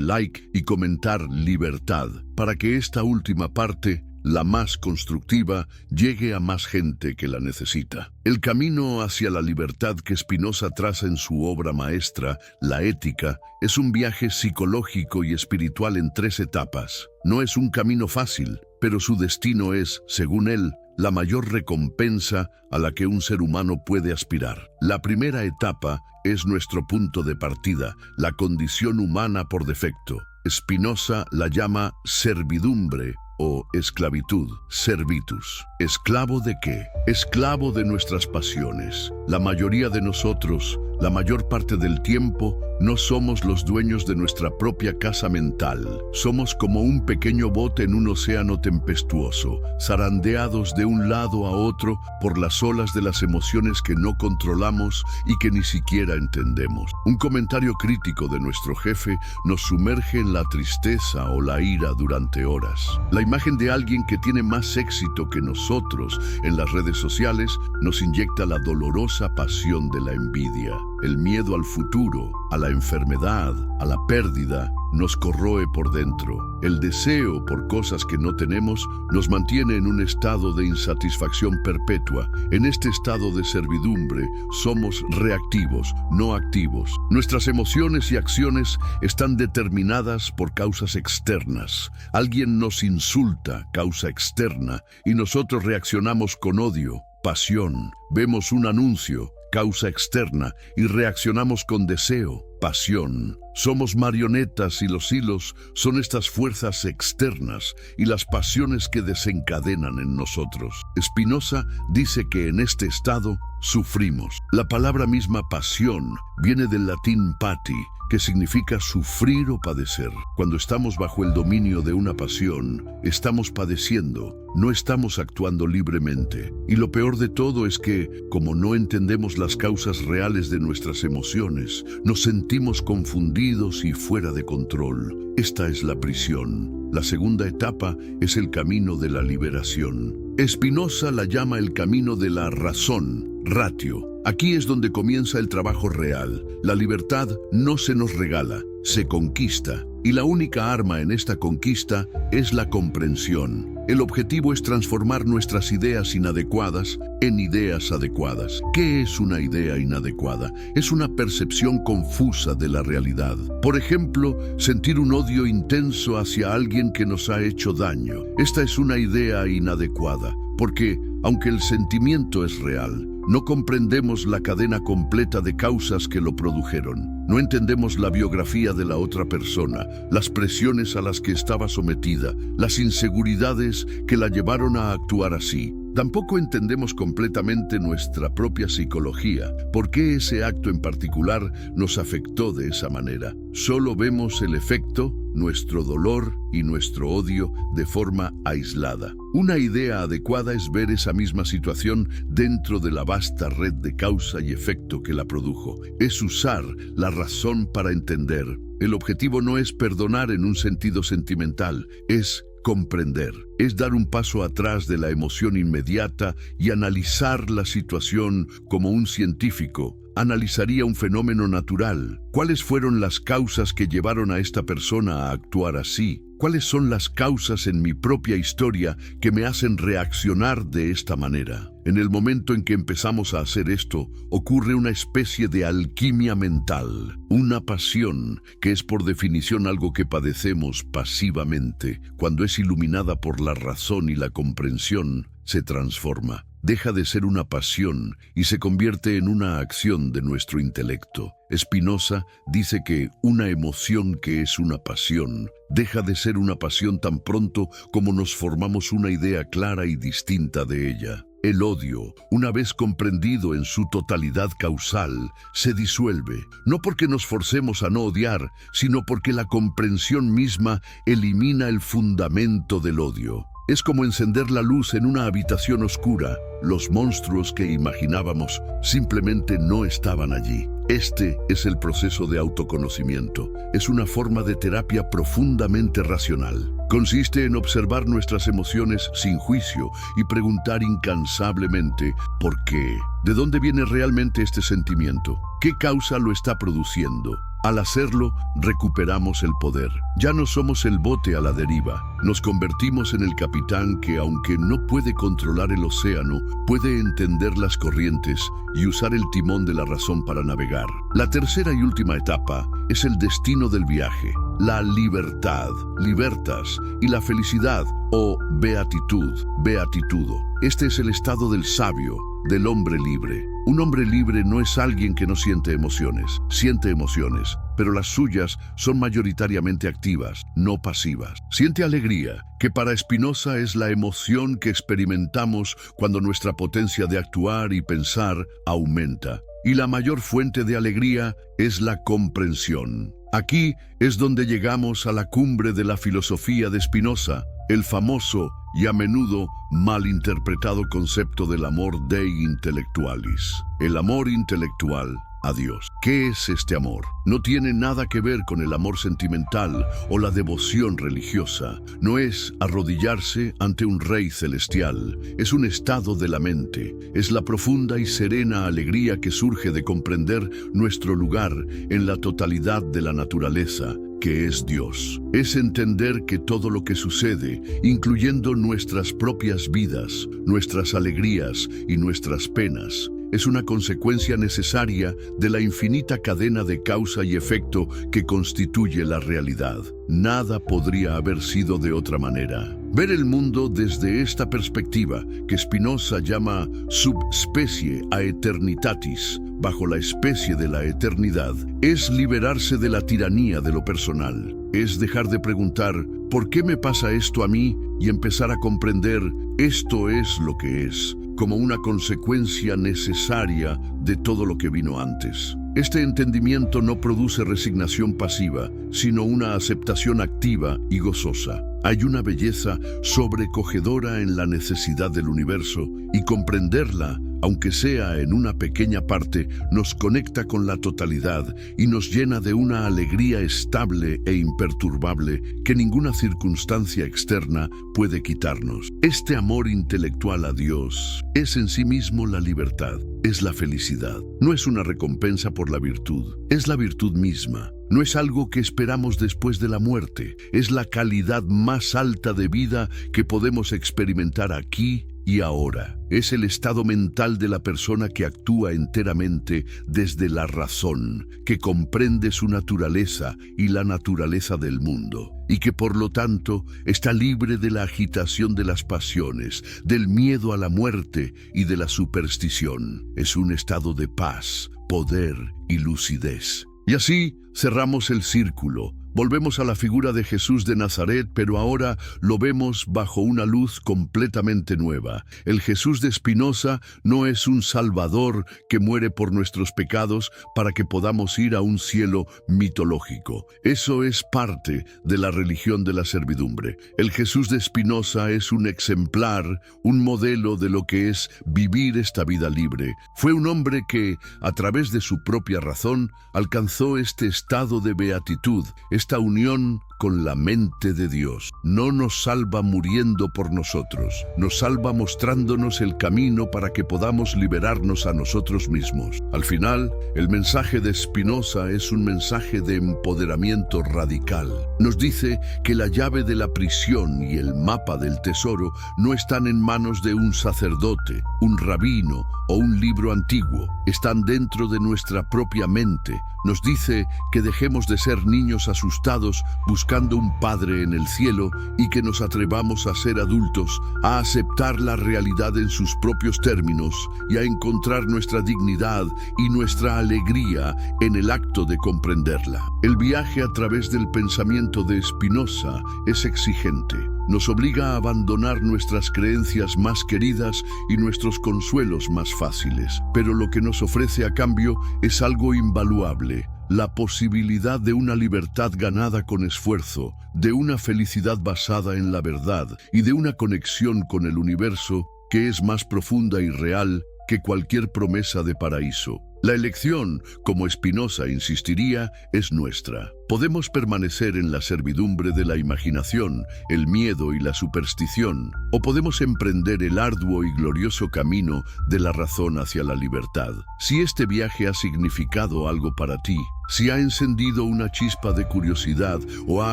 like y comentar libertad, para que esta última parte, la más constructiva, llegue a más gente que la necesita. El camino hacia la libertad que Spinoza traza en su obra maestra, La Ética, es un viaje psicológico y espiritual en 3 etapas. No es un camino fácil, pero su destino es, según él, la mayor recompensa a la que un ser humano puede aspirar. La primera etapa es nuestro punto de partida, la condición humana por defecto. Spinoza la llama servidumbre o esclavitud, servitus. ¿Esclavo de qué? Esclavo de nuestras pasiones. La mayoría de nosotros, la mayor parte del tiempo, no somos los dueños de nuestra propia casa mental. Somos como un pequeño bote en un océano tempestuoso, zarandeados de un lado a otro por las olas de las emociones que no controlamos y que ni siquiera entendemos. Un comentario crítico de nuestro jefe nos sumerge en la tristeza o la ira durante horas. La imagen de alguien que tiene más éxito que nosotros en las redes sociales nos inyecta la dolorosa pasión de la envidia. El miedo al futuro, a la enfermedad, a la pérdida, nos corroe por dentro. El deseo por cosas que no tenemos nos mantiene en un estado de insatisfacción perpetua. En este estado de servidumbre somos reactivos, no activos. Nuestras emociones y acciones están determinadas por causas externas. Alguien nos insulta, causa externa, y nosotros reaccionamos con odio, pasión. Vemos un anuncio, causa externa, y reaccionamos con deseo, pasión. Somos marionetas y los hilos son estas fuerzas externas y las pasiones que desencadenan en nosotros. Spinoza dice que en este estado sufrimos. La palabra misma pasión viene del latín pati, que significa sufrir o padecer. Cuando estamos bajo el dominio de una pasión, estamos padeciendo, no estamos actuando libremente. Y lo peor de todo es que, como no entendemos las causas reales de nuestras emociones, nos sentimos confundidos y fuera de control. Esta es la prisión. La segunda etapa es el camino de la liberación. Spinoza la llama el camino de la razón, ratio. Aquí es donde comienza el trabajo real. La libertad no se nos regala, se conquista. Y la única arma en esta conquista es la comprensión. El objetivo es transformar nuestras ideas inadecuadas en ideas adecuadas. ¿Qué es una idea inadecuada? Es una percepción confusa de la realidad. Por ejemplo, sentir un odio intenso hacia alguien que nos ha hecho daño. Esta es una idea inadecuada, porque, aunque el sentimiento es real, no comprendemos la cadena completa de causas que lo produjeron. No entendemos la biografía de la otra persona, las presiones a las que estaba sometida, las inseguridades que la llevaron a actuar así. Tampoco entendemos completamente nuestra propia psicología, por qué ese acto en particular nos afectó de esa manera. Solo vemos el efecto, nuestro dolor y nuestro odio de forma aislada. Una idea adecuada es ver esa misma situación dentro de la vasta red de causa y efecto que la produjo. Es usar la razón para entender. El objetivo no es perdonar en un sentido sentimental, es comprender, es dar un paso atrás de la emoción inmediata y analizar la situación como un científico analizaría un fenómeno natural. ¿Cuáles fueron las causas que llevaron a esta persona a actuar así? ¿Cuáles son las causas en mi propia historia que me hacen reaccionar de esta manera? En el momento en que empezamos a hacer esto, ocurre una especie de alquimia mental, una pasión que es por definición algo que padecemos pasivamente. Cuando es iluminada por la razón y la comprensión, se transforma. Deja de ser una pasión y se convierte en una acción de nuestro intelecto. Spinoza dice que una emoción que es una pasión deja de ser una pasión tan pronto como nos formamos una idea clara y distinta de ella. El odio, una vez comprendido en su totalidad causal, se disuelve, no porque nos forcemos a no odiar, sino porque la comprensión misma elimina el fundamento del odio. Es como encender la luz en una habitación oscura. Los monstruos que imaginábamos simplemente no estaban allí. Este es el proceso de autoconocimiento. Es una forma de terapia profundamente racional. Consiste en observar nuestras emociones sin juicio y preguntar incansablemente ¿por qué? ¿De dónde viene realmente este sentimiento? ¿Qué causa lo está produciendo? Al hacerlo, recuperamos el poder. Ya no somos el bote a la deriva. Nos convertimos en el capitán que, aunque no puede controlar el océano, puede entender las corrientes y usar el timón de la razón para navegar. La tercera y última etapa es el destino del viaje. la libertad, libertas, y la felicidad o beatitud, beatitudo. Este es el estado del sabio, del hombre libre. Un hombre libre no es alguien que no siente emociones, pero las suyas son mayoritariamente activas, no pasivas. Siente alegría, que para Spinoza es la emoción que experimentamos cuando nuestra potencia de actuar y pensar aumenta. Y la mayor fuente de alegría es la comprensión. Aquí es donde llegamos a la cumbre de la filosofía de Spinoza, el famoso y a menudo malinterpretado concepto del amor Dei intellectualis, el amor intelectual a Dios. ¿Qué es este amor? No tiene nada que ver con el amor sentimental o la devoción religiosa. No es arrodillarse ante un rey celestial. Es un estado de la mente. Es la profunda y serena alegría que surge de comprender nuestro lugar en la totalidad de la naturaleza, que es Dios. Es entender que todo lo que sucede, incluyendo nuestras propias vidas, nuestras alegrías y nuestras penas, es una consecuencia necesaria de la infinita cadena de causa y efecto que constituye la realidad. Nada podría haber sido de otra manera. Ver el mundo desde esta perspectiva, que Spinoza llama subspecie aeternitatis, bajo la especie de la eternidad, es liberarse de la tiranía de lo personal. Es dejar de preguntar, ¿por qué me pasa esto a mí? Y empezar a comprender, esto es lo que es, como una consecuencia necesaria de todo lo que vino antes. Este entendimiento no produce resignación pasiva, sino una aceptación activa y gozosa. Hay una belleza sobrecogedora en la necesidad del universo, y comprenderla, aunque sea en una pequeña parte, nos conecta con la totalidad y nos llena de una alegría estable e imperturbable que ninguna circunstancia externa puede quitarnos. Este amor intelectual a Dios es en sí mismo la libertad, es la felicidad. No es una recompensa por la virtud, es la virtud misma. No es algo que esperamos después de la muerte, es la calidad más alta de vida que podemos experimentar aquí y ahora. Es el estado mental de la persona que actúa enteramente desde la razón, que comprende su naturaleza y la naturaleza del mundo, y que por lo tanto está libre de la agitación de las pasiones, del miedo a la muerte y de la superstición. Es un estado de paz, poder y lucidez. Y así cerramos el círculo. Volvemos a la figura de Jesús de Nazaret, pero ahora lo vemos bajo una luz completamente nueva. El Jesús de Spinoza no es un salvador que muere por nuestros pecados para que podamos ir a un cielo mitológico. Eso es parte de la religión de la servidumbre. El Jesús de Spinoza es un ejemplar, un modelo de lo que es vivir esta vida libre. Fue un hombre que, a través de su propia razón, alcanzó este estado de beatitud, esta unión con la mente de Dios. No nos salva muriendo por nosotros, nos salva mostrándonos el camino para que podamos liberarnos a nosotros mismos. Al final, el mensaje de Spinoza es un mensaje de empoderamiento radical. Nos dice que la llave de la prisión y el mapa del tesoro no están en manos de un sacerdote, un rabino o un libro antiguo. Están dentro de nuestra propia mente. Nos dice que dejemos de ser niños asustados buscando un padre en el cielo y que nos atrevamos a ser adultos, a aceptar la realidad en sus propios términos y a encontrar nuestra dignidad y nuestra alegría en el acto de comprenderla. El viaje a través del pensamiento de Spinoza es exigente. Nos obliga a abandonar nuestras creencias más queridas y nuestros consuelos más fáciles. Pero lo que nos ofrece a cambio es algo invaluable: la posibilidad de una libertad ganada con esfuerzo, de una felicidad basada en la verdad y de una conexión con el universo que es más profunda y real que cualquier promesa de paraíso. La elección, como Spinoza insistiría, es nuestra. Podemos permanecer en la servidumbre de la imaginación, el miedo y la superstición, o podemos emprender el arduo y glorioso camino de la razón hacia la libertad. Si este viaje ha significado algo para ti, si ha encendido una chispa de curiosidad o ha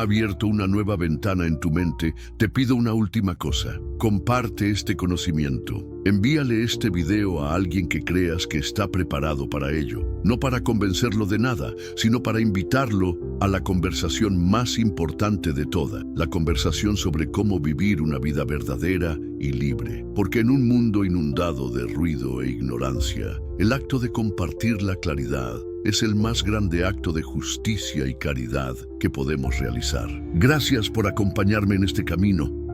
abierto una nueva ventana en tu mente, te pido una última cosa: comparte este conocimiento. Envíale este video a alguien que creas que está preparado para ello, no para convencerlo de nada, sino para invitarlo a a la conversación más importante de toda, la conversación sobre cómo vivir una vida verdadera y libre. Porque en un mundo inundado de ruido e ignorancia, el acto de compartir la claridad es el más grande acto de justicia y caridad que podemos realizar. Gracias por acompañarme en este camino.